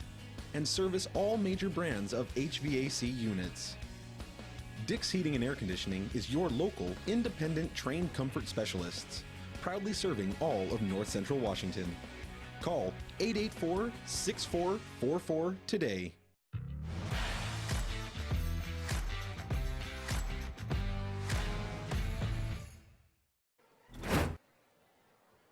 and service all major brands of HVAC units. Dick's Heating and Air Conditioning is your local, independent, trained comfort specialists, proudly serving all of North Central Washington. Call 884-6444 today.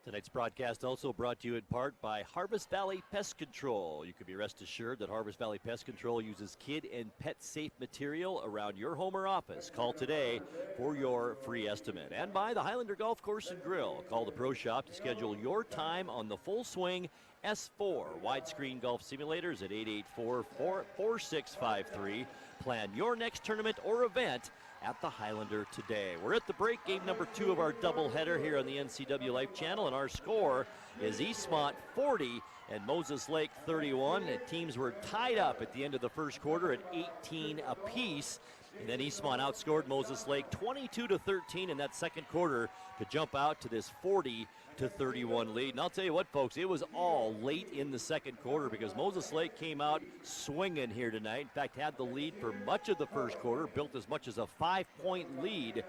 Tonight's broadcast also brought to you in part by Harvest Valley Pest Control. You can be rest assured that Harvest Valley Pest Control uses kid and pet safe material around your home or office. Call today for your free estimate. And by the Highlander Golf Course and Grill. Call the Pro Shop to schedule your time on the Full Swing S4 widescreen golf simulators at 884-4653. Plan your next tournament or event at the Highlander today. We're at the break, game number 2 of our doubleheader here on the NCW Life Channel, and our score is Eastmont 40 and Moses Lake 31. The teams were tied up at the end of the first quarter at 18 apiece. And then Eastmont outscored Moses Lake 22-13 in that second quarter to jump out to this 40-31 lead. And I'll tell you what, folks, it was all late in the second quarter because Moses Lake came out swinging here tonight. In fact, had the lead for much of the first quarter, built as much as a 5-point lead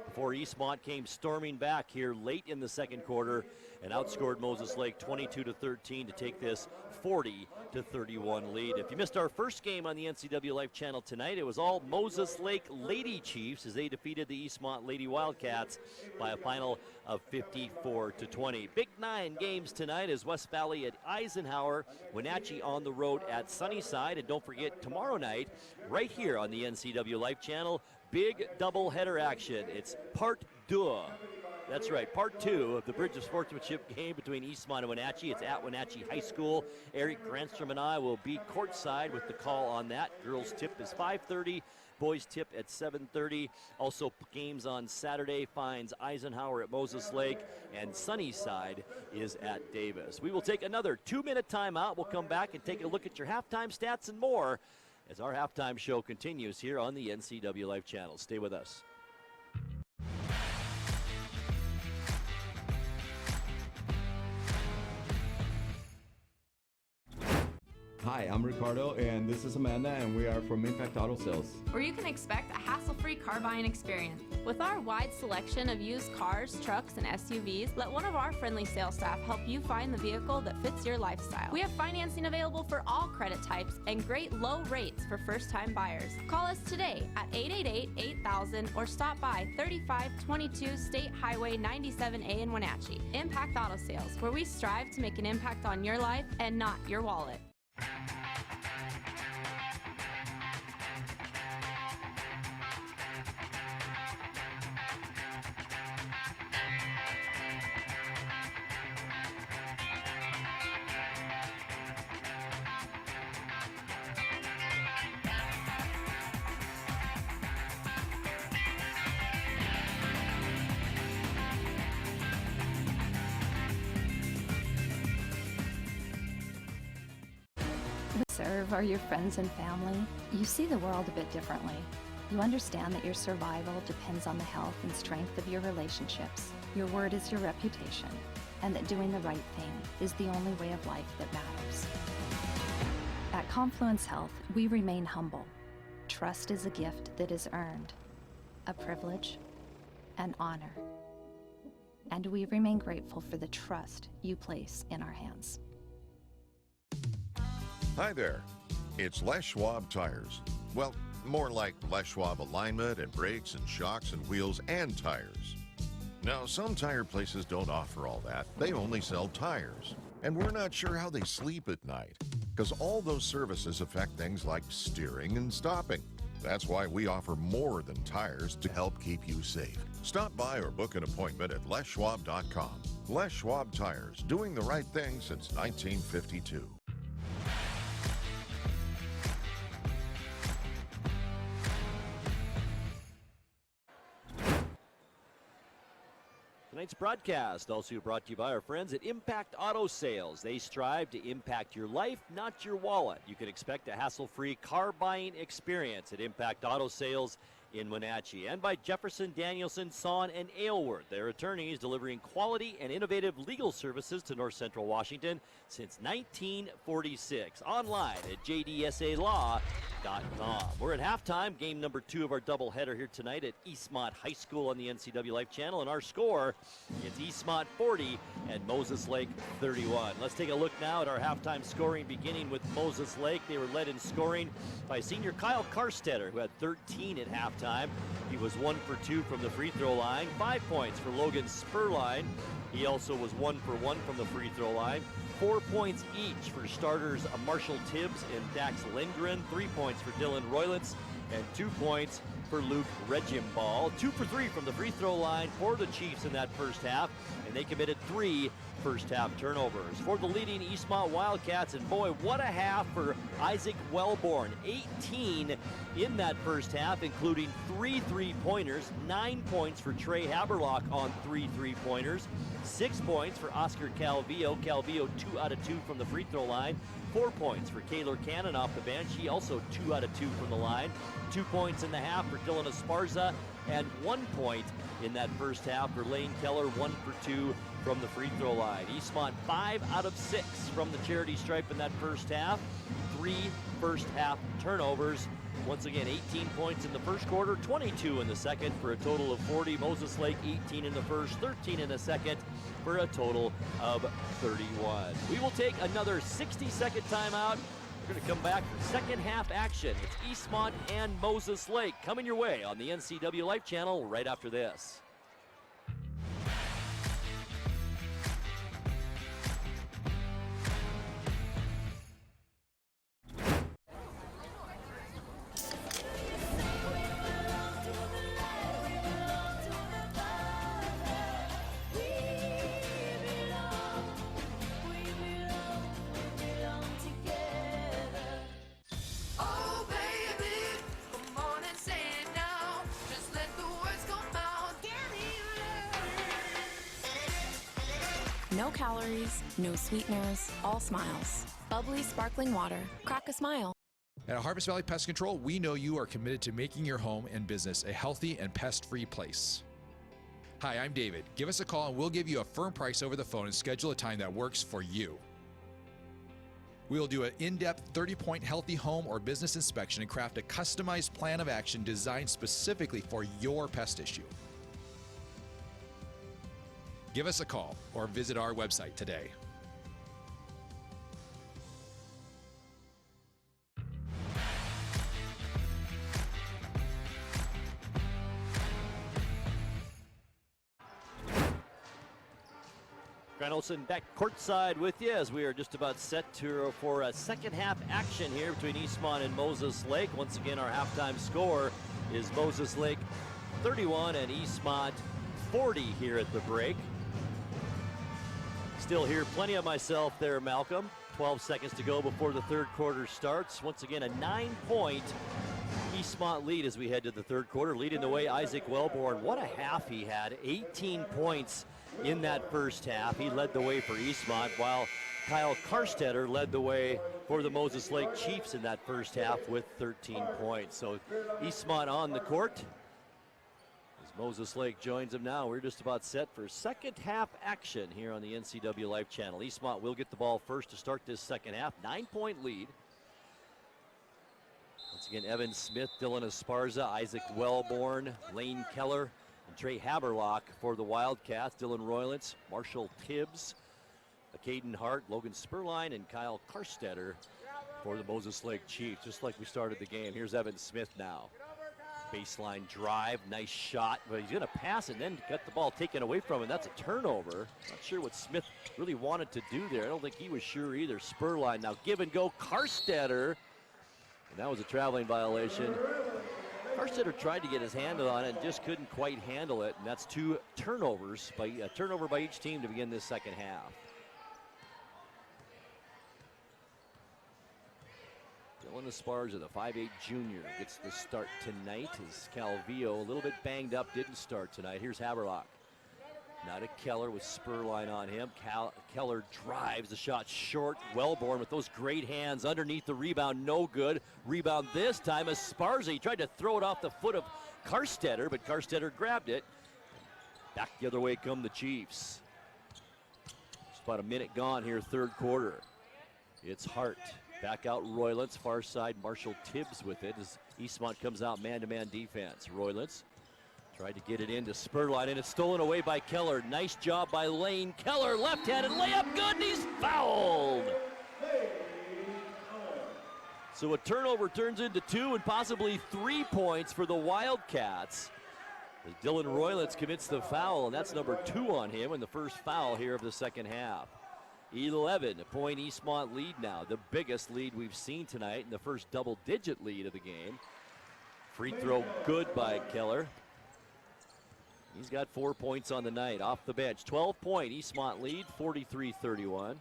before Eastmont came storming back here late in the second quarter and outscored Moses Lake 22-13 to take this 40-31 lead. If you missed our first game on the NCW Life Channel tonight, it was all Moses Lake Lady Chiefs as they defeated the Eastmont Lady Wildcats by a final of 54-20. Big 9 games tonight as West Valley at Eisenhower, Wenatchee on the road at Sunnyside, and don't forget tomorrow night right here on the NCW Life Channel, big doubleheader action. It's part 2. That's right, part 2 of the Bridge of Sportsmanship game between Eastmont and Wenatchee. It's at Wenatchee High School. Eric Granstrom and I will be courtside with the call on that. Girls tip is 5:30. Boys tip at 7:30. Also games on Saturday finds Eisenhower at Moses Lake, and Sunnyside is at Davis. We will take another 2-minute timeout. We'll come back and take a look at your halftime stats and more as our halftime show continues here on the NCW Life Channel. Stay with us. Hi, I'm Ricardo, and this is Amanda, and we are from Impact Auto Sales. Where you can expect a hassle-free car buying experience. With our wide selection of used cars, trucks, and SUVs, let one of our friendly sales staff help you find the vehicle that fits your lifestyle. We have financing available for all credit types and great low rates for first-time buyers. Call us today at 888-8000 or stop by 3522 State Highway 97A in Wenatchee. Impact Auto Sales, where we strive to make an impact on your life and not your wallet. Serve are your friends and family. You see the world a bit differently. You understand that your survival depends on the health and strength of your relationships. Your word is your reputation, and that doing the right thing is the only way of life that matters. At Confluence Health, we remain humble. Trust is a gift that is earned, a privilege, an honor. And we remain grateful for the trust you place in our hands. Hi there, it's Les Schwab Tires. Well, more like Les Schwab alignment and brakes and shocks and wheels and tires. Now, some tire places don't offer all that. They only sell tires. And we're not sure how they sleep at night, because all those services affect things like steering and stopping. That's why we offer more than tires to help keep you safe. Stop by or book an appointment at leschwab.com. Les Schwab Tires, doing the right thing since 1952. Tonight's broadcast also brought to you by our friends at Impact Auto Sales. They strive to impact your life, not your wallet. You can expect a hassle-free car buying experience at Impact Auto Sales in Wenatchee. And by Jefferson, Danielson, Son, and Aylward, their attorneys delivering quality and innovative legal services to North Central Washington since 1946. Online at jdsalaw.com. We're at halftime, game number 2 of our doubleheader here tonight at Eastmont High School on the NCW Life Channel. And our score, it's Eastmont 40 and Moses Lake 31. Let's take a look now at our halftime scoring, beginning with Moses Lake. They were led in scoring by senior Kyle Karstetter, who had 13 at halftime. He was 1 for 2 from the free throw line. 5 points for Logan Spurline. He also was 1 for 1 from the free throw line. 4 points each for starters Marshall Tibbs and Dax Lindgren. 3 points for Dylan Roylitz and 2 points for Luke Regimball. 2 for 3 from the free throw line for the Chiefs in that first half, and they committed 3 first half turnovers. For the leading Eastmont Wildcats, and boy, what a half for Isaac Wellborn. 18 in that first half, including 3 3-pointers, 9 points for Trey Haberlock on 3 3-pointers, 6 points for Oscar Calvillo. Calvillo 2 out of 2 from the free throw line. 4 points for Kaylor Cannon off the bench. He also 2 out of 2 from the line. 2 points in the half for Dylan Esparza, and 1 point in that first half for Lane Keller. 1 for 2 from the free throw line. Eastmont 5 out of 6 from the charity stripe in that first half. 3 first half turnovers. Once again, 18 points in the first quarter, 22 in the second for a total of 40. Moses Lake 18 in the first, 13 in the second for a total of 31. We will take another 60-second timeout. We're going to come back for second half action. It's Eastmont and Moses Lake coming your way on the NCW Life Channel right after this. No calories, no sweeteners, all smiles. Bubbly sparkling water. Crack a smile. At Harvest Valley Pest Control, we know you are committed to making your home and business a healthy and pest-free place. Hi, I'm David. Give us a call and we'll give you a firm price over the phone and schedule a time that works for you. We will do an in-depth 30-point healthy home or business inspection and craft a customized plan of action designed specifically for your pest issue. Give us a call or visit our website today. Grant Olson back courtside with you as we are just about set for a second half action here between Eastmont and Moses Lake. Once again, our halftime score is Moses Lake 31 and Eastmont 40 here at the break. Still here, plenty of myself there, Malcolm. 12 seconds to go before the third quarter starts. Once again, a 9-point Eastmont lead as we head to the third quarter. Leading the way, Isaac Wellborn. What a half he had. 18 points in that first half. He led the way for Eastmont, while Kyle Karstetter led the way for the Moses Lake Chiefs in that first half with 13 points. So Eastmont on the court as Moses Lake joins them now. We're just about set for second half action here on the NCW Life Channel. Eastmont will get the ball first to start this second half. 9-point lead. Once again, Evan Smith, Dylan Esparza, Isaac Wellborn, Lane Keller, and Trey Haberlock for the Wildcats. Dylan Roylance, Marshall Tibbs, Caden Hart, Logan Spurline, and Kyle Karstetter for the Moses Lake Chiefs. Just like we started the game. Here's Evan Smith now. Baseline drive, nice shot, but he's going to pass and then get the ball taken away from him. That's a turnover. Not sure what Smith really wanted to do there. I don't think he was sure either. Spurline now give and go. Karstetter, and that was a traveling violation. Karstetter tried to get his hand on it and just couldn't quite handle it, and that's two turnovers, a turnover by each team to begin this second half. Dylan Esparza, the 5'8" junior, gets the start tonight as Calvillo, a little bit banged up, didn't start tonight. Here's Haberlock. Now to Keller with Spurline on him. Keller drives the shot short. Wellborn with those great hands underneath the rebound, no good. Rebound this time, Esparza. He tried to throw it off the foot of Karstetter, but Karstetter grabbed it. Back the other way come the Chiefs. Just about a minute gone here, third quarter. It's Hart. Back out Roylance, far side, Marshall Tibbs with it as Eastmont comes out man-to-man defense. Roylance tried to get it into Spurline, and it's stolen away by Keller. Nice job by Lane Keller, left-handed layup, good, and he's fouled. So a turnover turns into 2 and possibly 3 points for the Wildcats. As Dylan Roylance commits the foul, and that's number 2 on him, and the first foul here of the second half. 11-point Eastmont lead now, the biggest lead we've seen tonight, and the first double-digit lead of the game. Free throw good by Keller. He's got 4 points on the night off the bench. 12-point Eastmont lead, 43-31.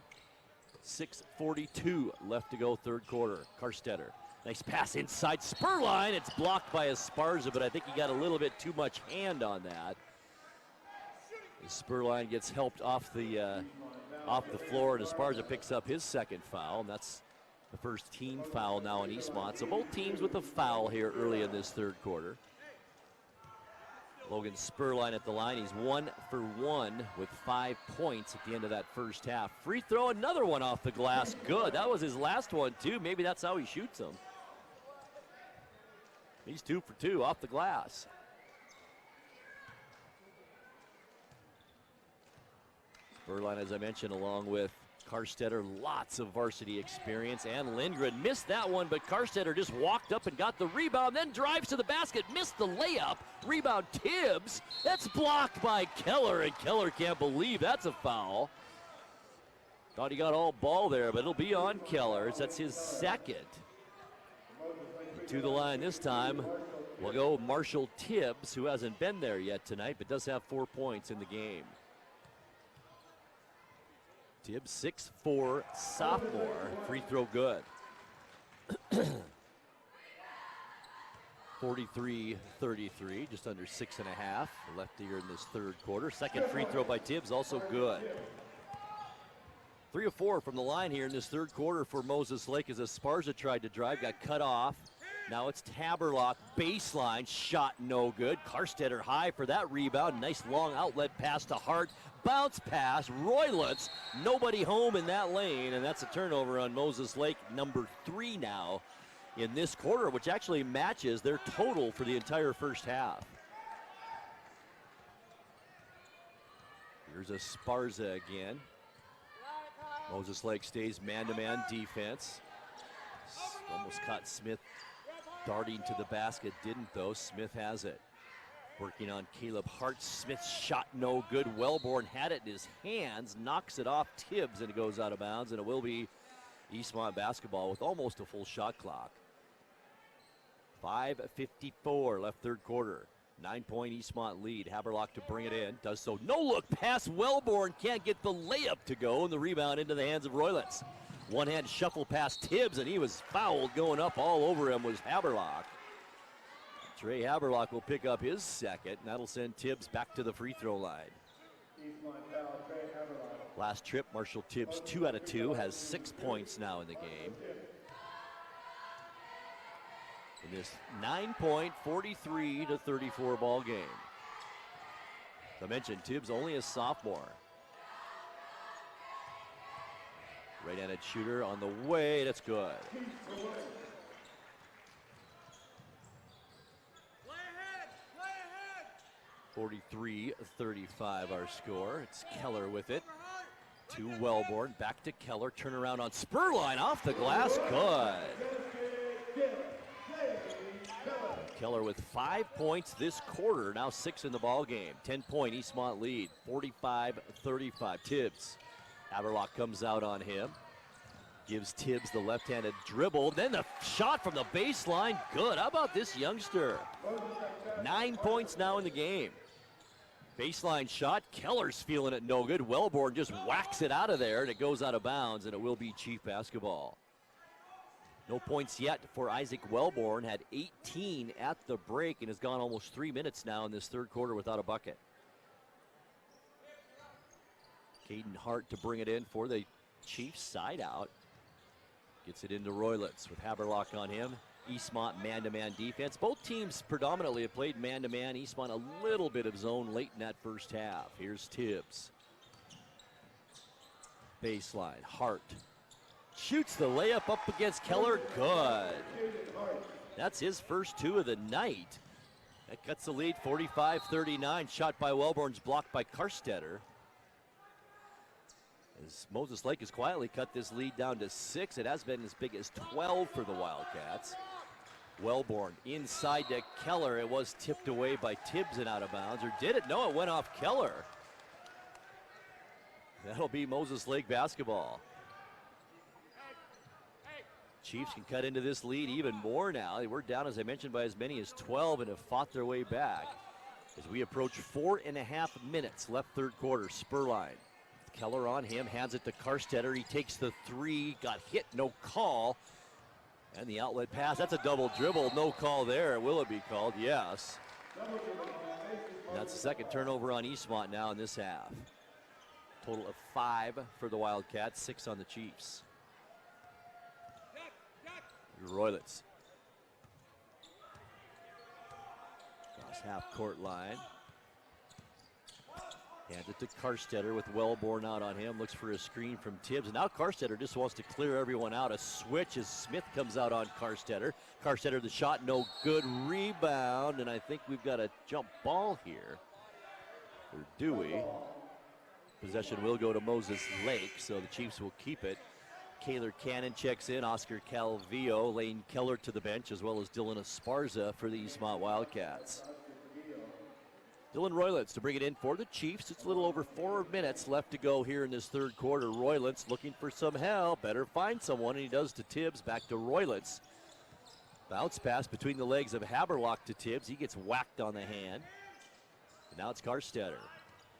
6:42 left to go third quarter. Karstetter, nice pass inside Spurline. It's blocked by Esparza, but I think he got a little bit too much hand on that. Spurline gets helped off the floor, and Esparza picks up his second foul, and that's the first team foul now in Eastmont. So both teams with a foul here early in this third quarter. Logan Spurline at the line. He's 1 for 1 with 5 points at the end of that first half. Free throw, another one off the glass. Good. That was his last one, too. Maybe that's how he shoots them. He's 2 for 2 off the glass. Spurline, as I mentioned, along with Karstetter, lots of varsity experience, and Lindgren missed that one, but Karstetter just walked up and got the rebound, then drives to the basket, missed the layup. Rebound Tibbs, that's blocked by Keller, and Keller can't believe that's a foul. Thought he got all ball there, but it'll be on Keller. That's his second. To the line this time will go Marshall Tibbs, who hasn't been there yet tonight, but does have 4 points in the game. Tibbs, 6'4", sophomore, free throw good. 43-33, just under 6.5 left here in this third quarter. Second free throw by Tibbs, also good. 3 of 4 from the line here in this third quarter for Moses Lake as Esparza tried to drive, got cut off. Now it's Taberlock, baseline, shot no good. Karstetter high for that rebound. Nice long outlet pass to Hart. Bounce pass, Roylitz. Nobody home in that lane, and that's a turnover on Moses Lake, number 3 now in this quarter, which actually matches their total for the entire first half. Here's Esparza again. Moses Lake stays man-to-man defense. Almost caught Smith darting to the basket, didn't though. Smith has it. Working on Caleb Hart. Smith's shot no good. Wellborn had it in his hands, knocks it off Tibbs, and it goes out of bounds, and it will be Eastmont basketball with almost a full shot clock. 5:54 left third quarter. 9-point Eastmont lead. Haberlock to bring it in. Does so. No look pass. Wellborn can't get the layup to go, and the rebound into the hands of Roylitz. One-hand shuffle past Tibbs, and he was fouled. Going up all over him was Haberlock. Trey Haberlock will pick up his second, and that'll send Tibbs back to the free throw line. Last trip, Marshall Tibbs 2 out of 2, has 6 points now in the game. In this 9-point, 43-34 ball game. As I mentioned, Tibbs only a sophomore. Right-handed shooter on the way, that's good. 43-35 our score. It's Keller with it. To Wellborn, back to Keller, turnaround on Spurline, off the glass, good. Keller with 5 points this quarter, now 6 in the ball game. 10-point Eastmont lead, 45-35. Tibbs. Haberlock comes out on him. Gives Tibbs the left-handed dribble. Then the shot from the baseline, good. How about this youngster? 9 points now in the game. Baseline shot, Keller's feeling it no good. Wellborn just whacks it out of there, and it goes out of bounds, and it will be Chief basketball. No points yet for Isaac Wellborn. Had 18 at the break and has gone almost 3 minutes now in this third quarter without a bucket. Caden Hart to bring it in for the Chiefs, side out. Gets it into Roylitz with Haberlock on him. Eastmont man-to-man defense. Both teams predominantly have played man-to-man. Eastmont a little bit of zone late in that first half. Here's Tibbs. Baseline, Hart. Shoots the layup up against Keller, good. That's his first 2 of the night. That cuts the lead, 45-39. Shot by Wellborn's blocked by Karstetter. As Moses Lake has quietly cut this lead down to 6. It has been as big as 12 for the Wildcats. Wellborn inside to Keller. It was tipped away by Tibbs and out of bounds. Or did it? No, it went off Keller. That'll be Moses Lake basketball. Chiefs can cut into this lead even more now. They were down, as I mentioned, by as many as 12 and have fought their way back. As we approach 4.5 minutes left third quarter, Spurline. Keller on him, hands it to Karstetter. He takes the 3, got hit, no call. And the outlet pass, that's a double dribble, no call there. Will it be called? Yes. That's the second turnover on Eastmont now in this half. Total of 5 for the Wildcats, 6 on the Chiefs. Roylitz. Across half court line. Hands it to Karstetter with Wellborn out on him. Looks for a screen from Tibbs. And now Karstetter just wants to clear everyone out. A switch as Smith comes out on Karstetter. Karstetter, the shot, no good. Rebound, and I think we've got a jump ball here for Dewey. Possession will go to Moses Lake, so the Chiefs will keep it. Kaylor Cannon checks in. Oscar Calvillo, Lane Keller to the bench, as well as Dylan Esparza for the Eastmont Wildcats. Dylan Roylitz to bring it in for the Chiefs. It's a little over 4 minutes left to go here in this third quarter. Roylitz looking for some help. Better find someone, and he does to Tibbs. Back to Roylitz. Bounce pass between the legs of Haberlock to Tibbs. He gets whacked on the hand. And now it's Karstetter.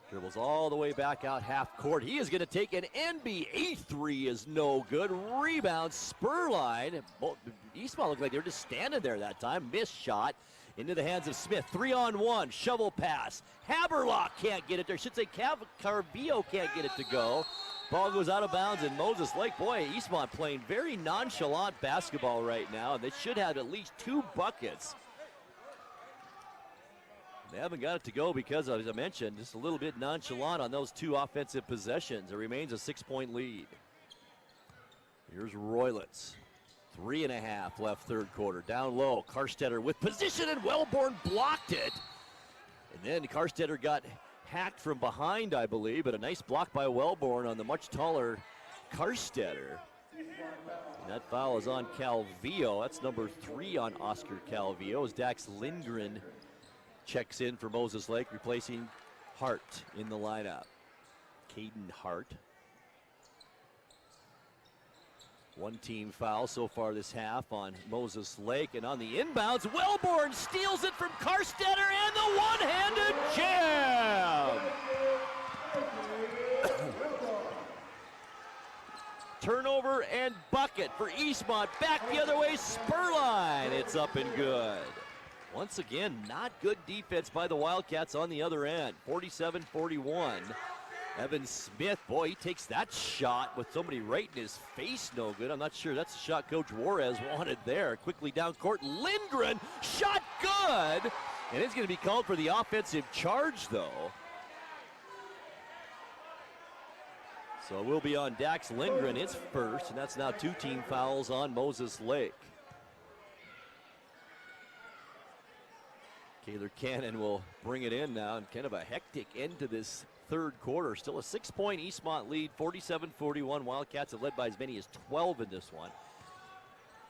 Dribbles all the way back out half court. He is going to take an NBA 3, is no good. Rebound, Spurline. Eastmont looked like they were just standing there that time. Missed shot into the hands of Smith. 3-on-1, shovel pass. Haberlock can't get it there. Should say Carvillo can't get it to go. Ball goes out of bounds, and Moses Lake, boy, Eastmont playing very nonchalant basketball right now. They should have at least 2 buckets. They haven't got it to go because, as I mentioned, just a little bit nonchalant on those 2 offensive possessions. It remains a 6-point lead. Here's Roylitz. 3.5 left third quarter. Down low, Karstetter with position, and Wellborn blocked it. And then Karstetter got hacked from behind, I believe, but a nice block by Wellborn on the much taller Karstetter. And that foul is on Calvillo. That's number 3 on Oscar Calvillo as Dax Lindgren checks in for Moses Lake, replacing Hart in the lineup. Caden Hart. 1 team foul so far this half on Moses Lake, and on the inbounds, Wellborn steals it from Karstetter, and the one-handed jam! Turnover and bucket for Eastmont. Back the other way, Spurline. It's up and good. Once again, not good defense by the Wildcats on the other end. 47-41. Evan Smith, boy, he takes that shot with somebody right in his face, no good. I'm not sure that's the shot Coach Juarez wanted there. Quickly down court, Lindgren, shot good! And it's going to be called for the offensive charge, though. So we'll be on Dax Lindgren, his first, and that's now 2 team fouls on Moses Lake. Kaylor Cannon will bring it in now, and kind of a hectic end to this third quarter. Still a 6-point Eastmont lead, 47-41. Wildcats have led by as many as 12 in this one.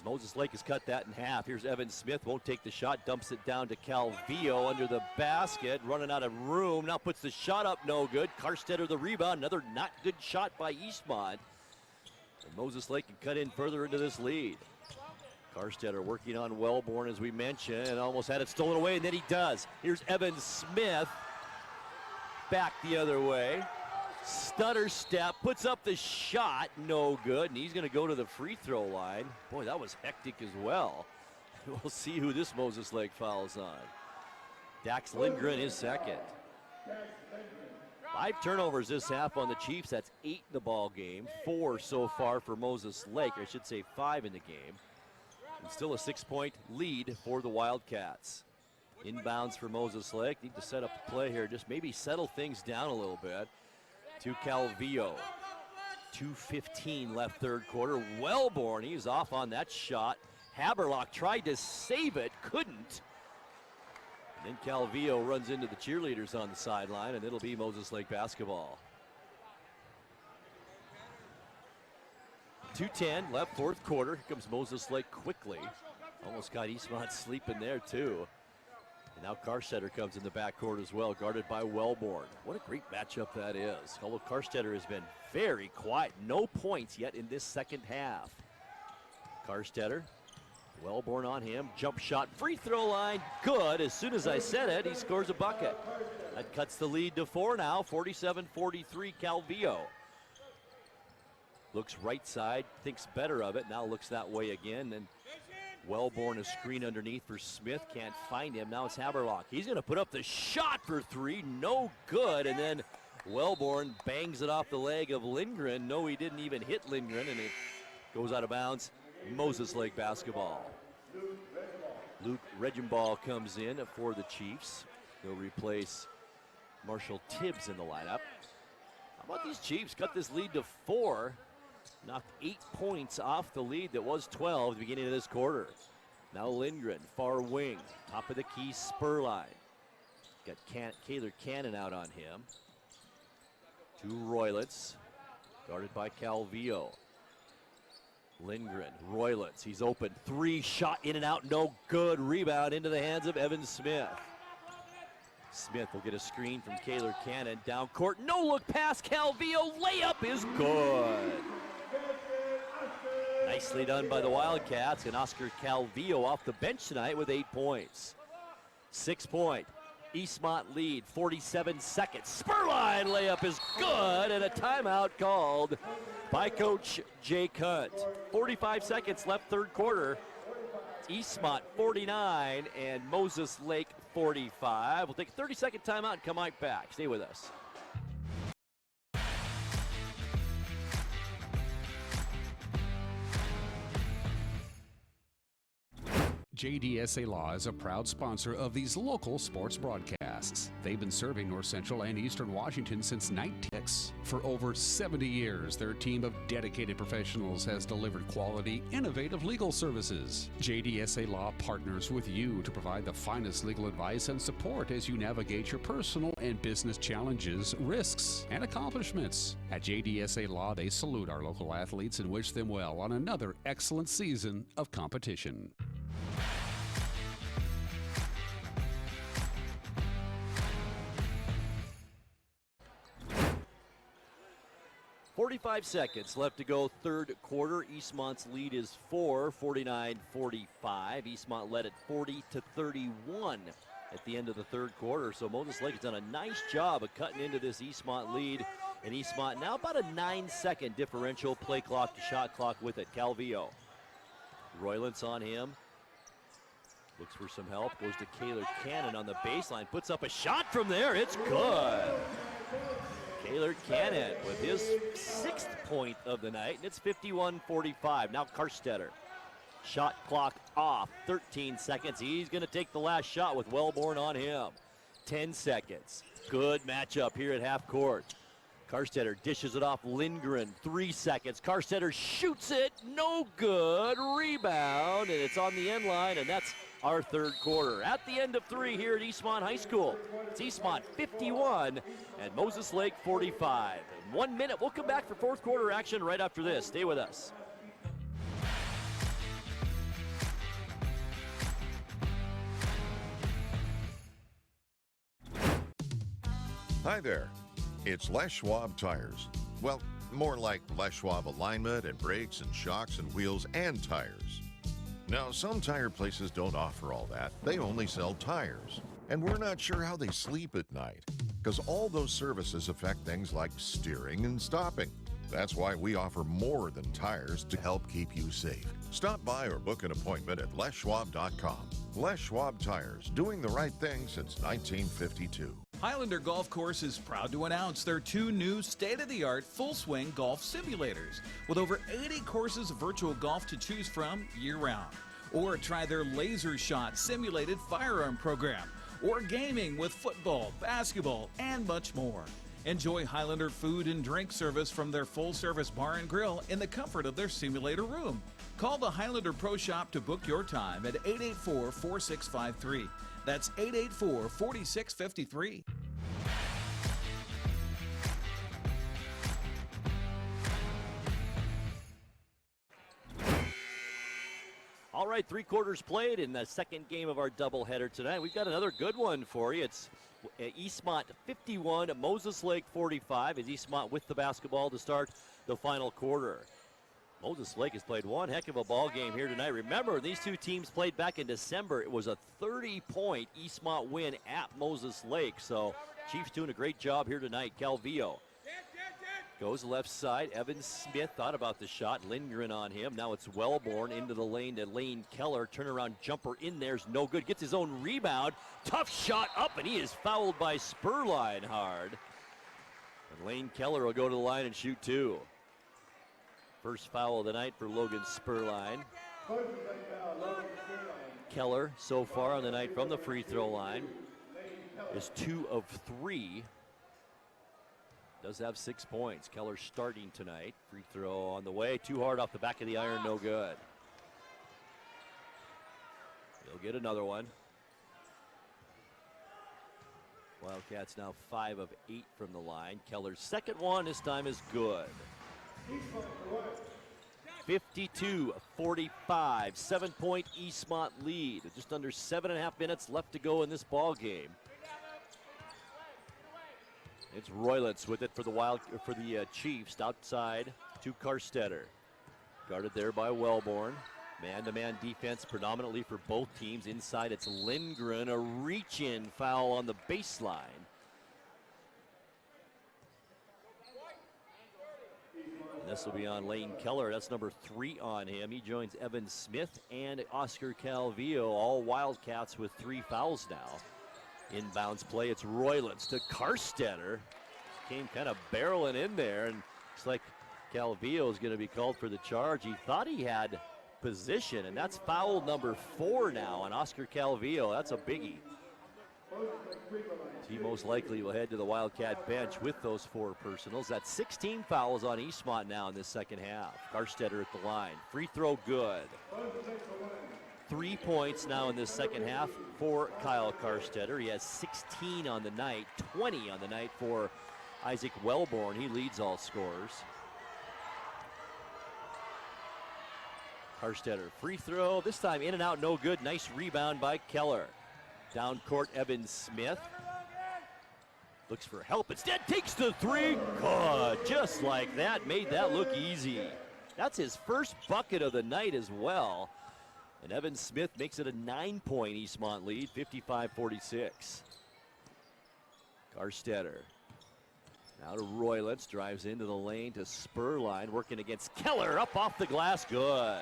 Moses Lake has cut that in half. Here's Evan Smith, won't take the shot, dumps it down to Calvillo under the basket, running out of room, now puts the shot up, no good. Karstetter the rebound, another not good shot by Eastmont. And Moses Lake can cut in further into this lead. Karstetter working on Wellborn, as we mentioned, and almost had it stolen away, and then he does. Here's Evan Smith, back the other way. Stutter step, puts up the shot, no good, and he's going to go to the free throw line. Boy, that was hectic as well. We'll see who this Moses Lake fouls on. Dax Lindgren is second. 5 turnovers this half on the Chiefs. That's 8 in the ball game. 4 so far for Moses Lake. I should say 5 in the game. And still a 6-point lead for the Wildcats. Inbounds for Moses Lake. Need to set up the play here. Just maybe settle things down a little bit. To Calvillo. 2:15 left third quarter. Wellborn, he's off on that shot. Haberlock tried to save it, couldn't. And then Calvillo runs into the cheerleaders on the sideline, and it'll be Moses Lake basketball. 2:10 left fourth quarter. Here comes Moses Lake quickly. Almost got Eastmont sleeping there too. And now Karstetter comes in the backcourt as well, guarded by Wellborn. What a great matchup that is. Although Karstetter has been very quiet. No points yet in this second half. Karstetter, Wellborn on him. Jump shot, free throw line, good. As soon as I said it, he scores a bucket. That cuts the lead to 4 now, 47-43 Calvillo. Looks right side, thinks better of it, now looks that way again. And Wellborn, a screen underneath for Smith, can't find him. Now it's Haberlock. He's going to put up the shot for 3, no good. And then Wellborn bangs it off the leg of Lindgren. No, he didn't even hit Lindgren, and it goes out of bounds. Moses Lake basketball. Luke Regenball comes in for the Chiefs. He'll replace Marshall Tibbs in the lineup. How about these Chiefs? Cut this lead to 4. Knocked 8 points off the lead that was 12 at the beginning of this quarter. Now Lindgren, far wing, top of the key, Spurline. Got Kaylor Cannon out on him. To Roylitz, guarded by Calvillo. Lindgren, Roylitz, he's open. 3, shot in and out, no good. Rebound into the hands of Evan Smith. Smith will get a screen from Kaylor Cannon. Down court, no look pass, Calvillo, layup is good. Nicely done by the Wildcats, and Oscar Calvillo off the bench tonight with 8 points. 6-point Eastmont lead, 47 seconds. Spurline layup is good, and a timeout called by Coach Jake Hunt. 45 seconds left third quarter. Eastmont 49 and Moses Lake 45. We'll take a 30-second timeout and come right back. Stay with us. JDSA Law is a proud sponsor of these local sports broadcasts. They've been serving North Central and Eastern Washington since 1996. For over 70 years, their team of dedicated professionals has delivered quality, innovative legal services. JDSA Law partners with you to provide the finest legal advice and support as you navigate your personal and business challenges, risks, and accomplishments. At JDSA Law, they salute our local athletes and wish them well on another excellent season of competition. 45 seconds left to go, third quarter. Eastmont's lead is 49-45. Eastmont led at 40-31 at the end of the third quarter. So Moses Lake has done a nice job of cutting into this Eastmont lead. And Eastmont now about a 9-second differential, play clock to shot clock with it. Calvillo. Roylance on him. Looks for some help. Goes to Kaylor Cannon on the baseline. Puts up a shot from there. It's good. Kaylor Cannon with his 6th point of the night, and it's 51-45. Now Karstetter. Shot clock off, 13 seconds. He's going to take the last shot with Wellborn on him. 10 seconds. Good matchup here at half court. Karstetter dishes it off Lindgren, 3 seconds. Karstetter shoots it, no good. Rebound, and it's on the end line, and that's our third quarter. At the end of 3 here at Eastmont High School. It's Eastmont 51 and Moses Lake 45. In 1 minute, we'll come back for fourth quarter action right after this. Stay with us. Hi there. It's Les Schwab Tires. Well, more like Les Schwab alignment and brakes and shocks and wheels and tires. Now, some tire places don't offer all that. They only sell tires. And we're not sure how they sleep at night, because all those services affect things like steering and stopping. That's why we offer more than tires to help keep you safe. Stop by or book an appointment at leschwab.com. Les Schwab Tires, doing the right thing since 1952. Highlander Golf Course is proud to announce their 2 new state-of-the-art full-swing golf simulators with over 80 courses of virtual golf to choose from year-round. Or try their Laser Shot simulated firearm program, or gaming with football, basketball, and much more. Enjoy Highlander food and drink service from their full-service bar and grill in the comfort of their simulator room. Call the Highlander Pro Shop to book your time at 884-4653. That's 884-4653. All right, 3 quarters played in the second game of our doubleheader tonight. We've got another good one for you. It's Eastmont 51, Moses Lake 45. As Eastmont with the basketball to start the final quarter. Moses Lake has played one heck of a ball game here tonight. Remember, these 2 teams played back in December. It was a 30-point Eastmont win at Moses Lake. So Chiefs doing a great job here tonight. Calvillo goes left side. Evan Smith thought about the shot. Lindgren on him. Now it's Wellborn into the lane to Lane Keller. Turnaround jumper in there's no good. Gets his own rebound. Tough shot up, and he is fouled by Spurline hard. And Lane Keller will go to the line and shoot 2. First foul of the night for Logan Spurline. Keller so far on the night from the free throw line is 2 of 3. Does have 6 points. Keller starting tonight. Free throw on the way. Too hard off the back of the iron, no good. He'll get another one. Wildcats now 5 of 8 from the line. Keller's second one this time is good. 52-45, 7-point Eastmont lead. Just under 7.5 minutes left to go in this ball game. It's Roylance with it for the Chiefs outside to Karstetter. Guarded there by Wellborn. Man-to-man defense predominantly for both teams. Inside it's Lindgren, a reach-in foul on the baseline. And this will be on Lane Keller. That's number 3 on him. He joins Evan Smith and Oscar Calvillo, all Wildcats with 3 fouls now. Inbounds play, it's Roylance to Karstetter. Came kind of barreling in there, and looks like Calvillo is going to be called for the charge. He thought he had position, and that's foul number 4 now on Oscar Calvillo. That's a biggie. He most likely will head to the Wildcat bench with those 4 personals. That's 16 fouls on Eastmont now in this second half. Karstetter at the line. Free throw good. 3 points now in this second half for Kyle Karstetter. He has 16 on the night, 20 on the night for Isaac Wellborn. He leads all scorers. Karstetter, free throw. This time in and out, no good. Nice rebound by Keller. Down court, Evan Smith. Looks for help. Instead, takes the 3. Good. Just like that. Made that look easy. That's his first bucket of the night as well. And Evan Smith makes it a 9-point Eastmont lead, 55-46. Karstetter. Now to Roylitz, drives into the lane to Spurline, working against Keller, up off the glass, good.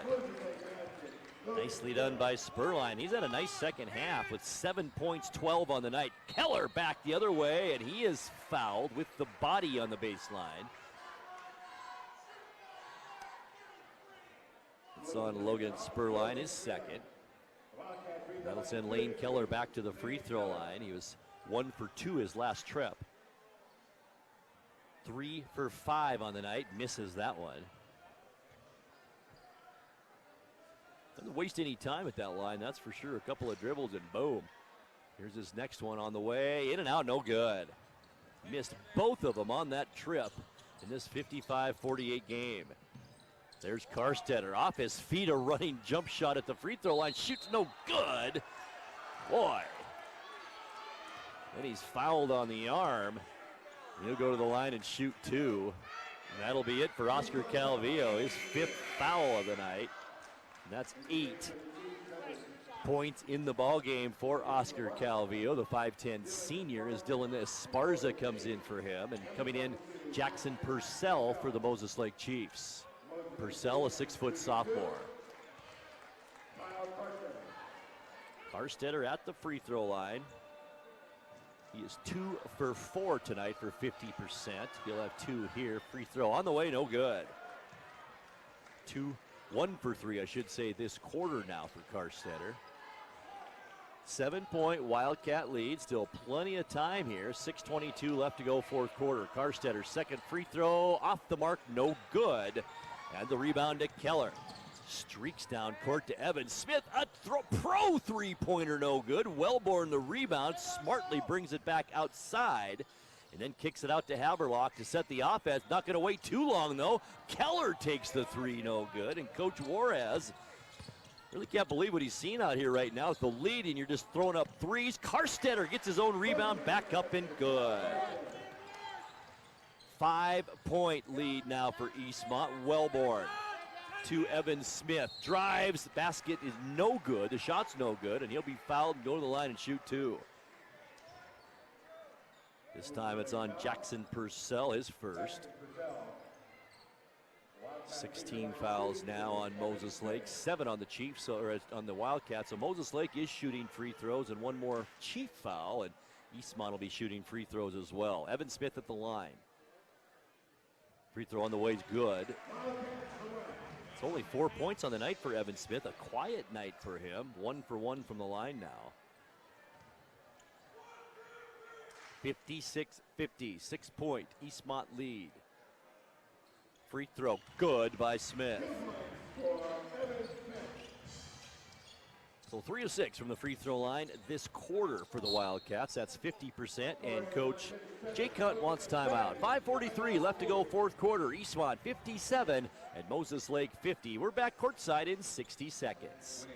Nicely done by Spurline. He's had a nice second half with 7 points, 12 on the night. Keller back the other way, and he is fouled with the body on the baseline. It's on Logan Spurline, his second. That'll send Lane Keller back to the free throw line. He was 1 for 2 his last trip. 3 for 5 on the night, misses that one. Doesn't waste any time at that line, that's for sure. A couple of dribbles and boom. Here's his next one on the way, in and out, no good. Missed both of them on that trip in this 55-48 game. There's Karstetter off his feet, a running jump shot at the free throw line, shoots no good. Boy. Then he's fouled on the arm. He'll go to the line and shoot 2. And that'll be it for Oscar Calvillo, his 5th foul of the night. And that's 8 points in the ball game for Oscar Calvillo, the 5'10 senior, as Dylan Esparza comes in for him. And coming in, Jackson Purcell for the Moses Lake Chiefs. Purcell, a 6-foot sophomore. Karstetter at the free throw line. He is 2 for 4 tonight for 50%. He'll have 2 here. Free throw on the way, no good. 1 for 3, I should say, this quarter now for Karstetter. 7-point Wildcat lead. Still plenty of time here. 6:22 left to go, fourth quarter. Karstetter's second free throw off the mark, no good. And the rebound to Keller. Streaks down court to Evan Smith. A pro three-pointer, no good. Wellborn the rebound, smartly brings it back outside and then kicks it out to Haberlock to set the offense. Not going to wait too long, though. Keller takes the 3, no good. And Coach Juarez really can't believe what he's seen out here right now with the lead, and you're just throwing up 3s. Karstetter gets his own rebound, back up and good. 5-point lead now for Eastmont. Wellborn to Evan Smith. Drives, the basket is no good. The shot's no good, and he'll be fouled and go to the line and shoot 2. This time it's on Jackson Purcell, his first. 16 fouls now on Moses Lake, 7 on the Chiefs, or on the Wildcats. So Moses Lake is shooting free throws, and 1 more Chief foul, and Eastmont will be shooting free throws as well. Evan Smith at the line. Free throw on the way is good. It's only 4 points on the night for Evan Smith. A quiet night for him. 1 for 1 from the line now. 56-50, 6-point Eastmont lead. Free throw good by Smith. So 3 of 6 from the free throw line this quarter for the Wildcats. That's 50%, and Coach Jake Hunt wants timeout. 5:43 left to go, fourth quarter. Eastmont 57 and Moses Lake 50. We're back courtside in 60 seconds.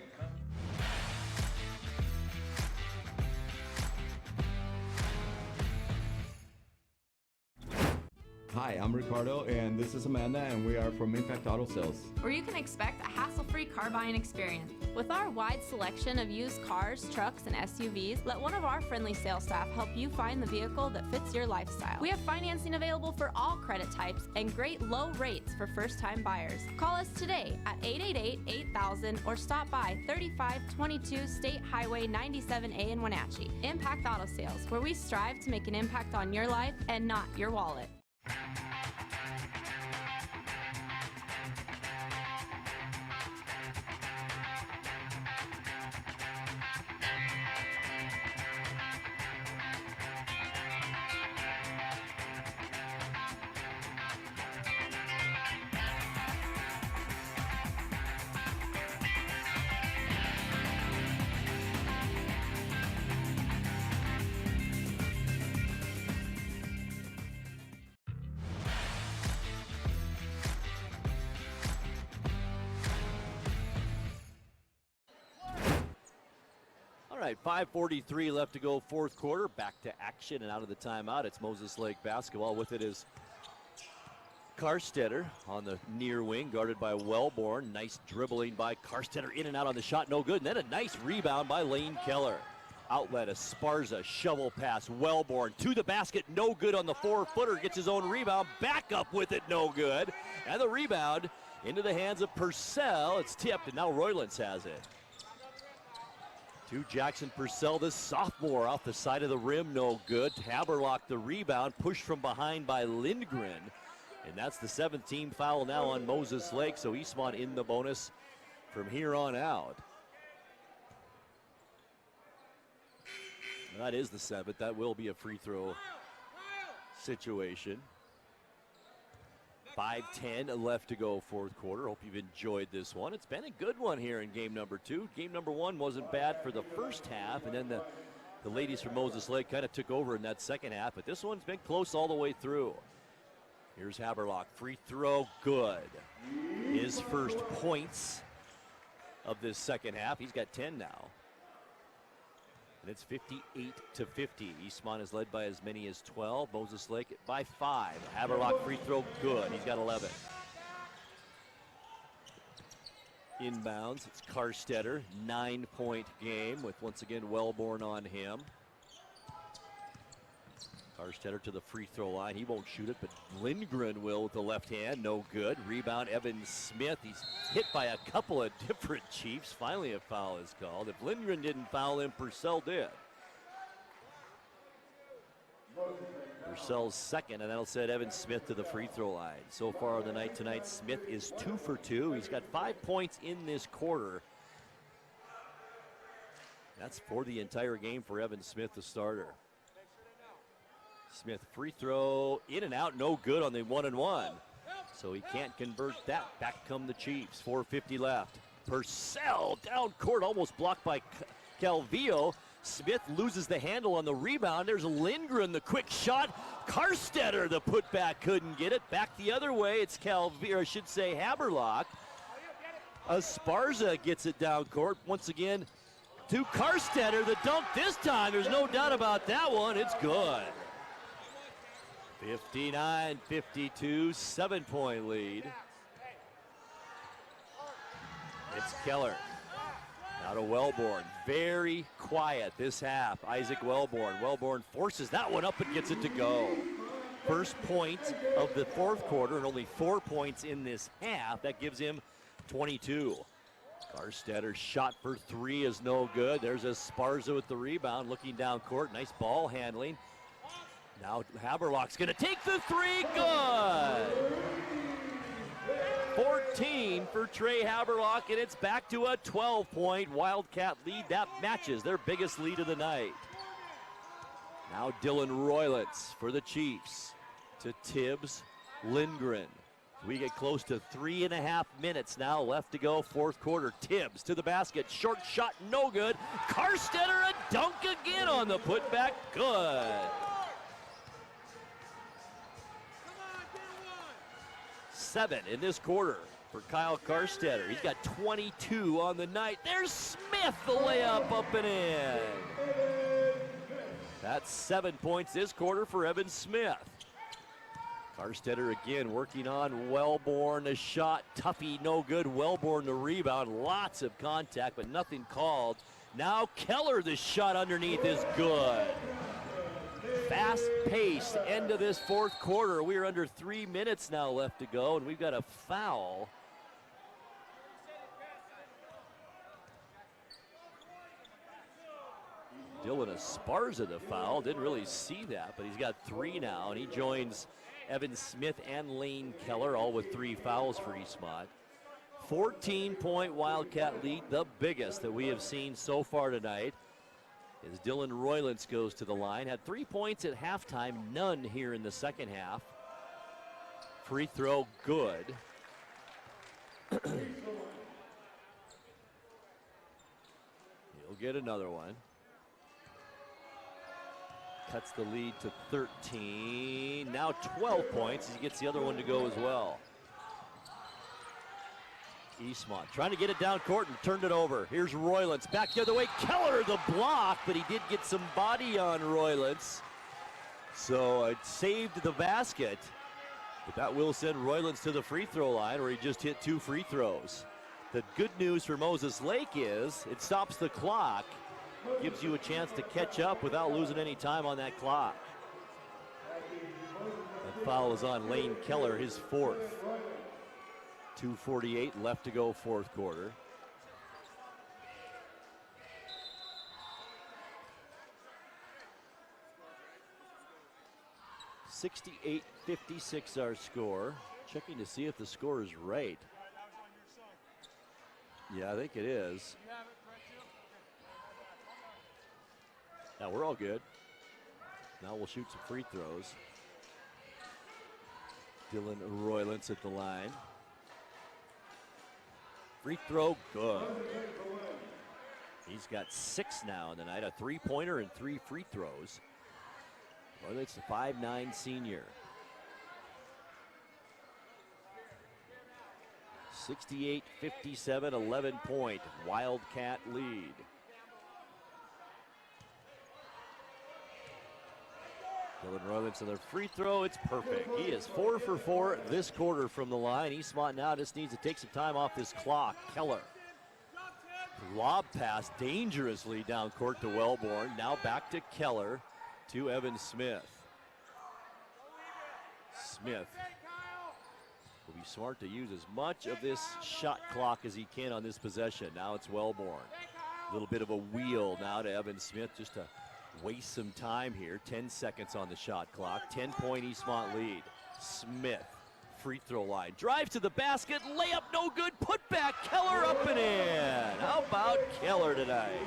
Hi, I'm Ricardo, and this is Amanda, and we are from Impact Auto Sales, where you can expect a hassle-free car buying experience. With our wide selection of used cars, trucks, and SUVs, let one of our friendly sales staff help you find the vehicle that fits your lifestyle. We have financing available for all credit types and great low rates for first-time buyers. Call us today at 888-8000 or stop by 3522 State Highway 97A in Wenatchee. Impact Auto Sales, where we strive to make an impact on your life and not your wallet. right, 5:43 left to go, fourth quarter. Back to action and out of the timeout. It's Moses Lake basketball. With it is Karstetter on the near wing, guarded by Wellborn. Nice dribbling by Karstetter, in and out on the shot, no good. And then a nice rebound by Lane Keller. Outlet, Esparza, shovel pass, Wellborn to the basket, no good on the 4-footer, gets his own rebound, back up with it, no good. And the rebound into the hands of Purcell. It's tipped, and now Roylance has it. To Jackson Purcell, this sophomore, off the side of the rim, no good. Haberlock the rebound, pushed from behind by Lindgren. And that's the 7th team foul now on Moses Lake, so Eastmont in the bonus from here on out. That is the 7th. That will be a free throw situation. 5:10 left to go, fourth quarter. Hope you've enjoyed this one. It's been a good one here in game number 2. Game number 1 wasn't bad for the first half, and then the ladies from Moses Lake kind of took over in that second half, but this one's been close all the way through. Here's Haberlock, free throw, good. His first points of this second half. He's got 10 now. And it's 58-50. Eastmont is led by as many as 12. Moses Lake by 5. Haberlock free throw, good. He's got 11. Inbounds, it's Karstetter. 9-point game with once again Wellborn on him. Karstetter to the free throw line. He won't shoot it, but Lindgren will with the left hand. No good. Rebound, Evan Smith. He's hit by a couple of different Chiefs. Finally a foul is called. If Lindgren didn't foul him, Purcell did. Purcell's second, and that'll set Evan Smith to the free throw line. So far on the night tonight, Smith is 2 for 2. He's got 5 points in this quarter. That's for the entire game for Evan Smith, the starter. Smith free throw, in and out, no good on the 1-and-1. So he can't convert that. Back come the Chiefs, 4:50 left. Purcell down court, almost blocked by Calvillo. Smith loses the handle on the rebound. There's Lindgren, the quick shot. Karstetter, the putback, couldn't get it. Back the other way, it's Calvillo, or I should say Haberlock. Esparza gets it down court. Once again to Karstetter, the dunk this time. There's no doubt about that one. It's good. 59-52, 7-point lead. It's Keller. Now to Wellborn. Very quiet this half. Isaac Wellborn. Wellborn forces that one up and gets it to go. First point of the fourth quarter, and only 4 points in this half. That gives him 22. Karstetter's shot for 3 is no good. There's Esparza with the rebound, looking down court. Nice ball handling. Now Haberlock's going to take the 3. Good. 14 for Trey Haberlock, and it's back to a 12-point Wildcat lead. That matches their biggest lead of the night. Now Dylan Roylance for the Chiefs. To Tibbs, Lindgren. We get close to 3.5 minutes now left to go, fourth quarter. Tibbs to the basket, short shot, no good. Karstetter, a dunk again on the putback, good. 7 in this quarter for Kyle Karstetter. He's got 22 on the night. There's Smith, the layup up and in. That's 7 points this quarter for Evan Smith. Karstetter again working on Wellborn. A shot, Tuffy, no good. Wellborn the rebound. Lots of contact, but nothing called. Now Keller, the shot underneath is good. Fast-paced end of this fourth quarter. We are under 3 minutes now left to go, and we've got a foul. Dylan Esparza the foul. Didn't really see that, but he's got 3 now, and he joins Evan Smith and Lane Keller, all with 3 fouls for Eastmont. 14-point Wildcat lead, the biggest that we have seen so far tonight. As Dylan Roylance goes to the line. Had 3 points at halftime, none here in the second half. Free throw, good. He'll get another one. Cuts the lead to 13. Now 12 points as he gets the other one to go as well. Eastmont trying to get it down court and turned it over. Here's Roylance back the other way. Keller the block, but he did get some body on Roylance. So it saved the basket. But that will send Roylance to the free throw line where he just hit 2 free throws. The good news for Moses Lake is it stops the clock, gives you a chance to catch up without losing any time on that clock. That foul is on Lane Keller, his 4th. 2:48 left to go, 4th quarter. (68-56) our score. Checking to see if the score is right. Yeah, I think it is. Now we're all good. Now we'll shoot some free throws. Dylan Roylance at the line. Free throw, good. He's got 6 now in the night, a 3-pointer and 3 free throws. Roylance, the 5'9" senior. 68-57, 11-point Wildcat lead. Dylan Roylance on their free throw, it's perfect. He is 4 for 4 this quarter from the line. Eastmont now just needs to take some time off this clock. Keller. Lob pass dangerously down court to Wellborn. Now back to Keller to Evan Smith. Smith will be smart to use as much of this shot clock as he can on this possession. Now it's Wellborn. A little bit of a wheel now to Evan Smith just to waste some time here. 10 seconds on the shot clock. 10-point Eastmont lead. Smith, free throw line. Drive to the basket. Layup no good. Put back. Keller up and in. How about Keller tonight?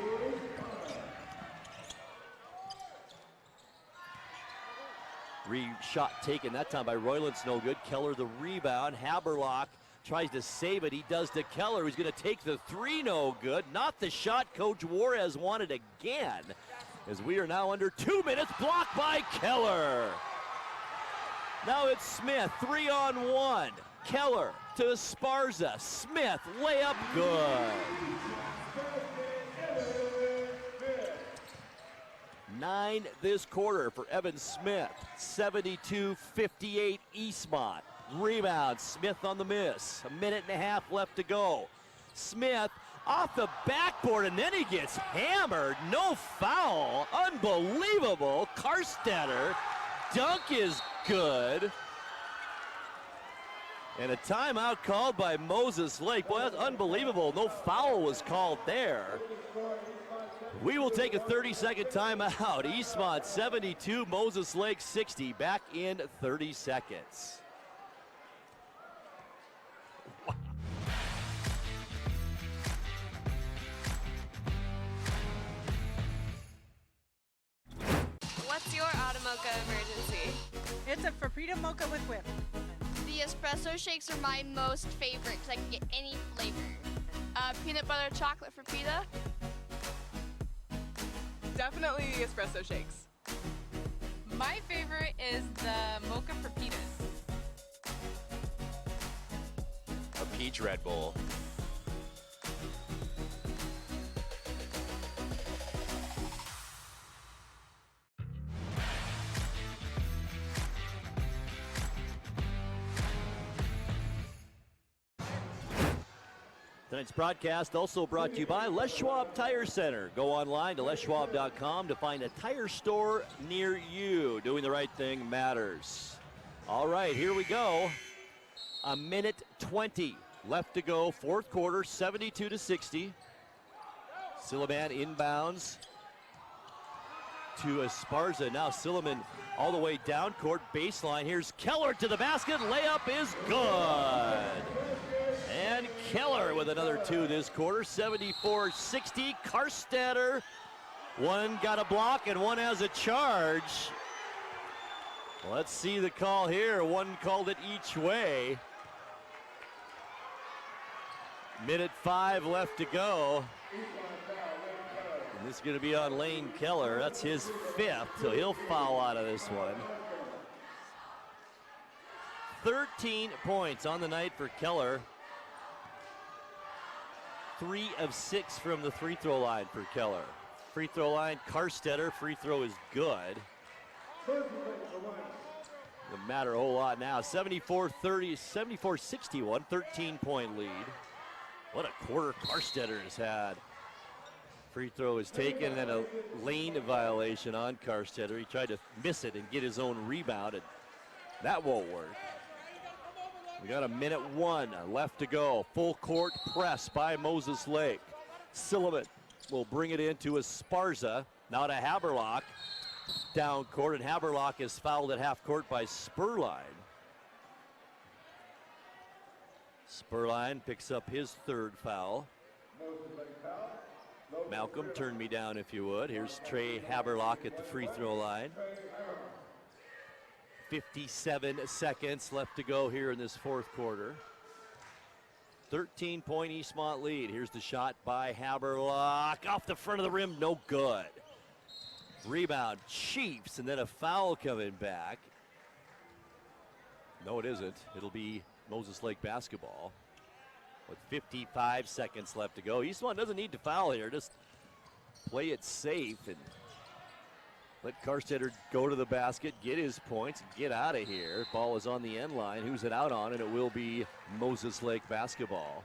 Shot taken that time by Roylance, no good. Keller the rebound. Haberlock tries to save it. He does to Keller. He's going to take the 3, no good. Not the shot Coach Juarez wanted again. As we are now under 2 minutes, blocked by Keller. Now it's Smith, 3-on-1. Keller to Esparza. Smith, layup, good. 9 this quarter for Evan Smith. 72-58 Eastmont. Rebound, Smith on the miss. 1.5 minutes left to go. Smith off the backboard, and then he gets hammered. No foul. Unbelievable. Karstetter. Dunk is good. And a timeout called by Moses Lake. Boy, that's unbelievable. No foul was called there. We will take a 30-second timeout. Eastmont 72, Moses Lake 60. Back in 30 seconds. What's your Automocha emergency? It's a Frappuccino mocha with whip. The espresso shakes are my most favorite because I can get any flavor. Peanut butter chocolate Frappuccino. Definitely the espresso shakes. My favorite is the mocha Frappitas. A peach Red Bull. Tonight's broadcast also brought to you by Les Schwab Tire Center. Go online to leschwab.com to find a tire store near you. Doing the right thing matters. All right, here we go. 1 minute 20 left to go. 4th quarter, 72-60. Silliman inbounds to Esparza. Now Silliman all the way down court, baseline. Here's Keller to the basket. Layup is good. And Keller with another 2 this quarter, 74-60. Karstetter, one got a block and one has a charge. Let's see the call here. One called it each way. 1:05 left to go. And this is going to be on Lane Keller. That's his 5th, so he'll foul out of this one. 13 points on the night for Keller. 3 of 6 from the free throw line for Keller. Free throw line, Karstetter, free throw is good. Doesn't matter a whole lot now. 74-30, 74-61, 13-point lead. What a quarter Karstetter has had. Free throw is taken, and then a lane violation on Karstetter. He tried to miss it and get his own rebound, and that won't work. We got a minute 1 left to go. Full court press by Moses Lake. Silliman will bring it into Esparza. Now to Haberlock. Down court, and Haberlock is fouled at half court by Spurline. Spurline picks up his 3rd foul. Malcolm, turn me down if you would. Here's Trey Haberlock at the free throw line. 57 seconds left to go here in this 4th quarter. 13-point Eastmont lead. Here's the shot by Haberlock. Off the front of the rim, no good. Rebound, Chiefs, and then a foul coming back. No, it isn't. It'll be Moses Lake basketball with 55 seconds left to go. Eastmont doesn't need to foul here. Just play it safe and let Karstetter go to the basket, get his points, get out of here. Ball is on the end line. Who's it out on? And it will be Moses Lake basketball.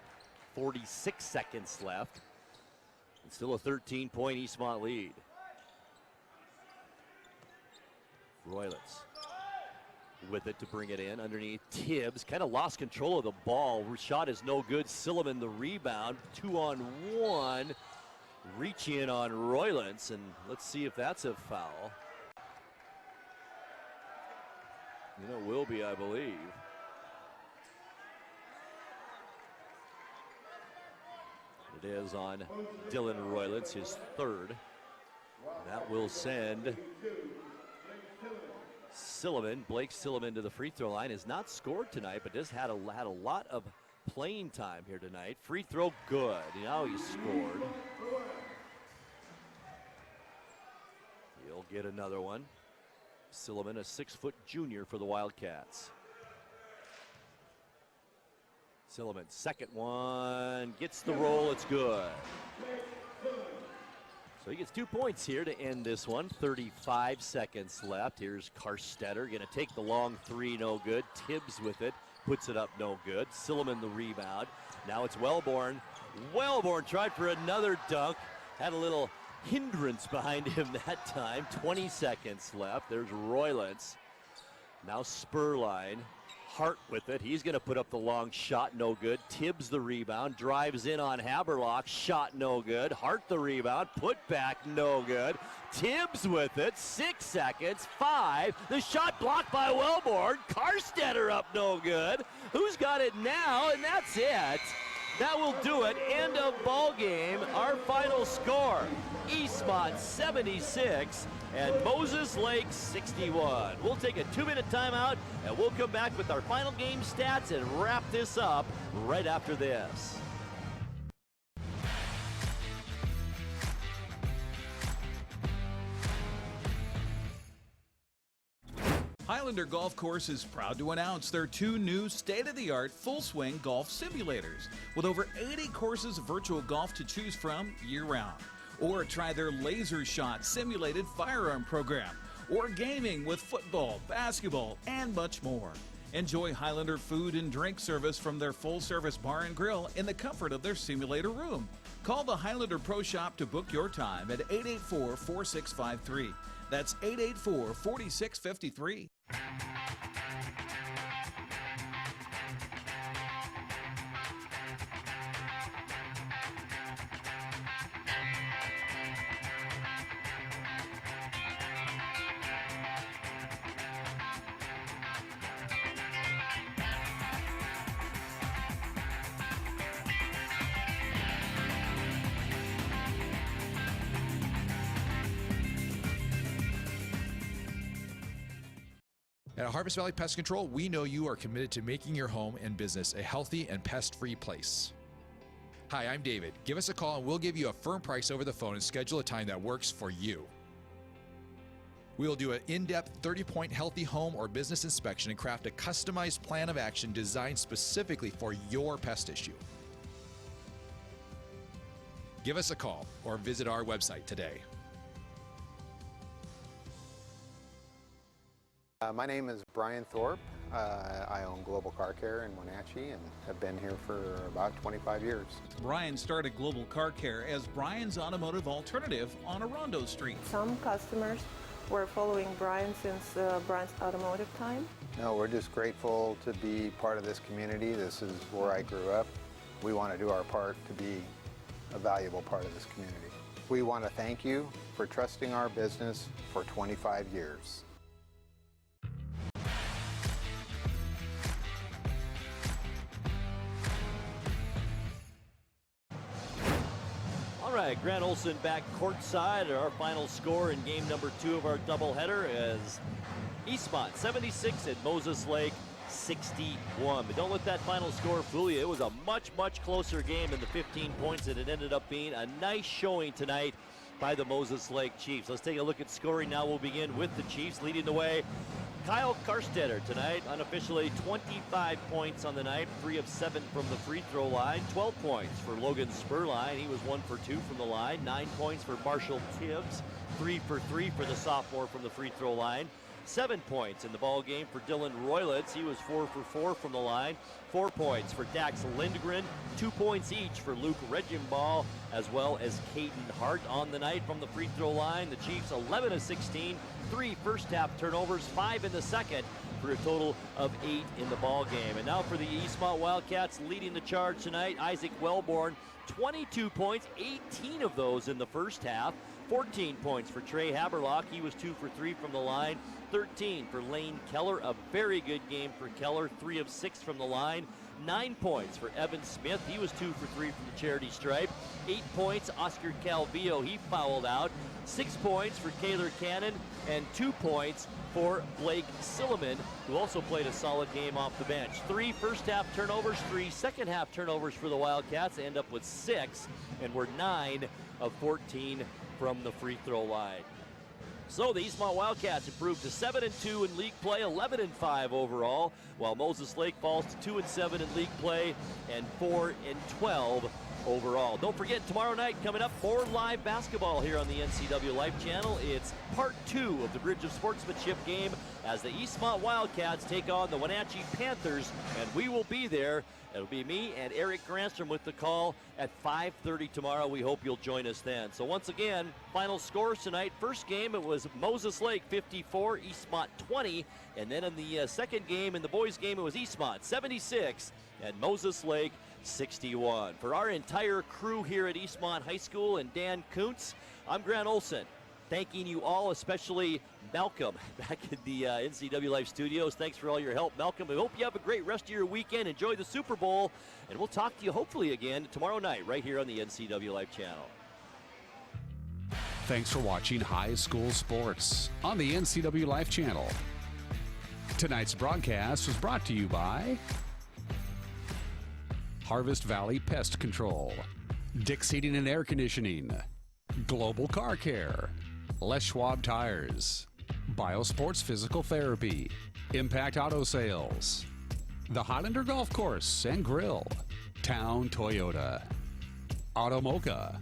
46 seconds left. And still a 13-point Eastmont lead. Roylitz with it to bring it in underneath Tibbs. Kind of lost control of the ball. Shot is no good. Silliman the rebound. 2-on-1. Reach in on Roylitz, and let's see if that's a foul. You know, it will be, I believe. It is on Dylan Roylitz, his 3rd. That will send Silliman, Blake Silliman, to the free throw line. Has not scored tonight, but just had a lot of playing time here tonight. Free throw good. Now he scored. He'll get another one. Silliman, a 6-foot junior for the Wildcats. Silliman, 2nd one, gets the roll, it's good. So he gets 2 points here to end this one. 35 seconds left. Here's Karstetter, gonna take the long 3, no good. Tibbs with it, puts it up, no good. Silliman the rebound. Now it's Wellborn. Wellborn tried for another dunk. Had a little hindrance behind him that time. 20 seconds left. There's Roylitz. Now Spurline. Hart with it. He's going to put up the long shot, no good. Tibbs the rebound. Drives in on Haberlock. Shot no good. Hart the rebound. Put back no good. Tibbs with it. 6 seconds. 5. The shot blocked by Wellborn. Karstetter up no good. Who's got it now? And that's it. That will do it. End of ball game. Our final score, Eastmont 76 and Moses Lake 61. We'll take a 2-minute timeout, and we'll come back with our final game stats and wrap this up right after this. Highlander Golf Course is proud to announce their 2 new state-of-the-art full-swing golf simulators with over 80 courses of virtual golf to choose from year-round. Or try their laser shot simulated firearm program, or gaming with football, basketball, and much more. Enjoy Highlander food and drink service from their full-service bar and grill in the comfort of their simulator room. Call the Highlander Pro Shop to book your time at 884-4653. That's 884-4653. At Harvest Valley Pest Control, we know you are committed to making your home and business a healthy and pest-free place. Hi, I'm David. Give us a call and we'll give you a firm price over the phone and schedule a time that works for you. We will do an in-depth 30-point healthy home or business inspection and craft a customized plan of action designed specifically for your pest issue. Give us a call or visit our website today. My name is Brian Thorpe. I own Global Car Care in Wenatchee and have been here for about 25 years. Brian started Global Car Care as Brian's automotive alternative on Orondo Street. Some customers were following Brian since Brian's automotive time. No, we're just grateful to be part of this community. This is where I grew up. We want to do our part to be a valuable part of this community. We want to thank you for trusting our business for 25 years. All right, Grant Olson back courtside. Our final score in game number 2 of our doubleheader is Eastmont 76 and Moses Lake 61. But don't let that final score fool you. It was a much, much closer game than the 15 points that it ended up being. A nice showing tonight by the Moses Lake Chiefs. Let's take a look at scoring now. We'll begin with the Chiefs leading the way. Kyle Karstetter tonight, unofficially 25 points on the night, 3 of 7 from the free throw line, 12 points for Logan Spurline. He was 1 for 2 from the line, 9 points for Marshall Tibbs, 3 for 3 for the sophomore from the free throw line. 7 points in the ball game for Dylan Roylitz. He was 4 for 4 from the line. 4 points for Dax Lindgren. 2 points each for Luke Regenball, as well as Caden Hart on the night from the free throw line. The Chiefs 11 of 16, 3 first half turnovers, 5 in the second, for a total of 8 in the ball game. And now for the Eastmont Wildcats leading the charge tonight, Isaac Wellborn, 22 points, 18 of those in the first half. 14 points for Trey Haberlock. He was 2 for 3 from the line. 13 for Lane Keller. A very good game for Keller. 3 of 6 from the line. 9 points for Evan Smith. He was 2 for 3 from the charity stripe. 8 points, Oscar Calvillo. He fouled out. 6 points for Kaylor Cannon. And 2 points for Blake Silliman, who also played a solid game off the bench. 3 first half turnovers, 3 second half turnovers for the Wildcats. They end up with 6, and we're 9 of 14 from the free throw line. So the Eastmont Wildcats improved to 7-2 in league play, 11-5 overall, while Moses Lake falls to 2-7 in league play and 4-12 overall. Don't forget, tomorrow night coming up, more live basketball here on the NCW Life Channel. It's part 2 of the Bridge of Sportsmanship game as the Eastmont Wildcats take on the Wenatchee Panthers, and we will be there. It'll be me and Eric Granstrom with the call at 5:30 tomorrow. We hope you'll join us then. So once again, final scores tonight. First game, it was Moses Lake 54, Eastmont 20. And then in the second game, in the boys game, it was Eastmont 76 and Moses Lake 61. For our entire crew here at Eastmont High School and Dan Kuntz, I'm Grant Olson. Thanking you all, especially Malcolm back in the NCW Life studios. Thanks for all your help, Malcolm. We hope you have a great rest of your weekend. Enjoy the Super Bowl, and we'll talk to you hopefully again tomorrow night right here on the NCW Life channel. Thanks for watching High School Sports on the NCW Life channel. Tonight's broadcast was brought to you by Harvest Valley Pest Control, Dick's Heating and Air Conditioning, Global Car Care, Les Schwab Tires, Biosports Physical Therapy, Impact Auto Sales, the Highlander Golf Course and Grill, Town Toyota, Automoca,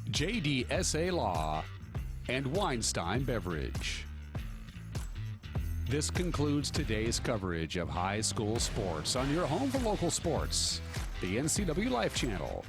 JDSA Law, and Weinstein Beverage. This concludes today's coverage of high school sports on your home for local sports, the NCW Life Channel.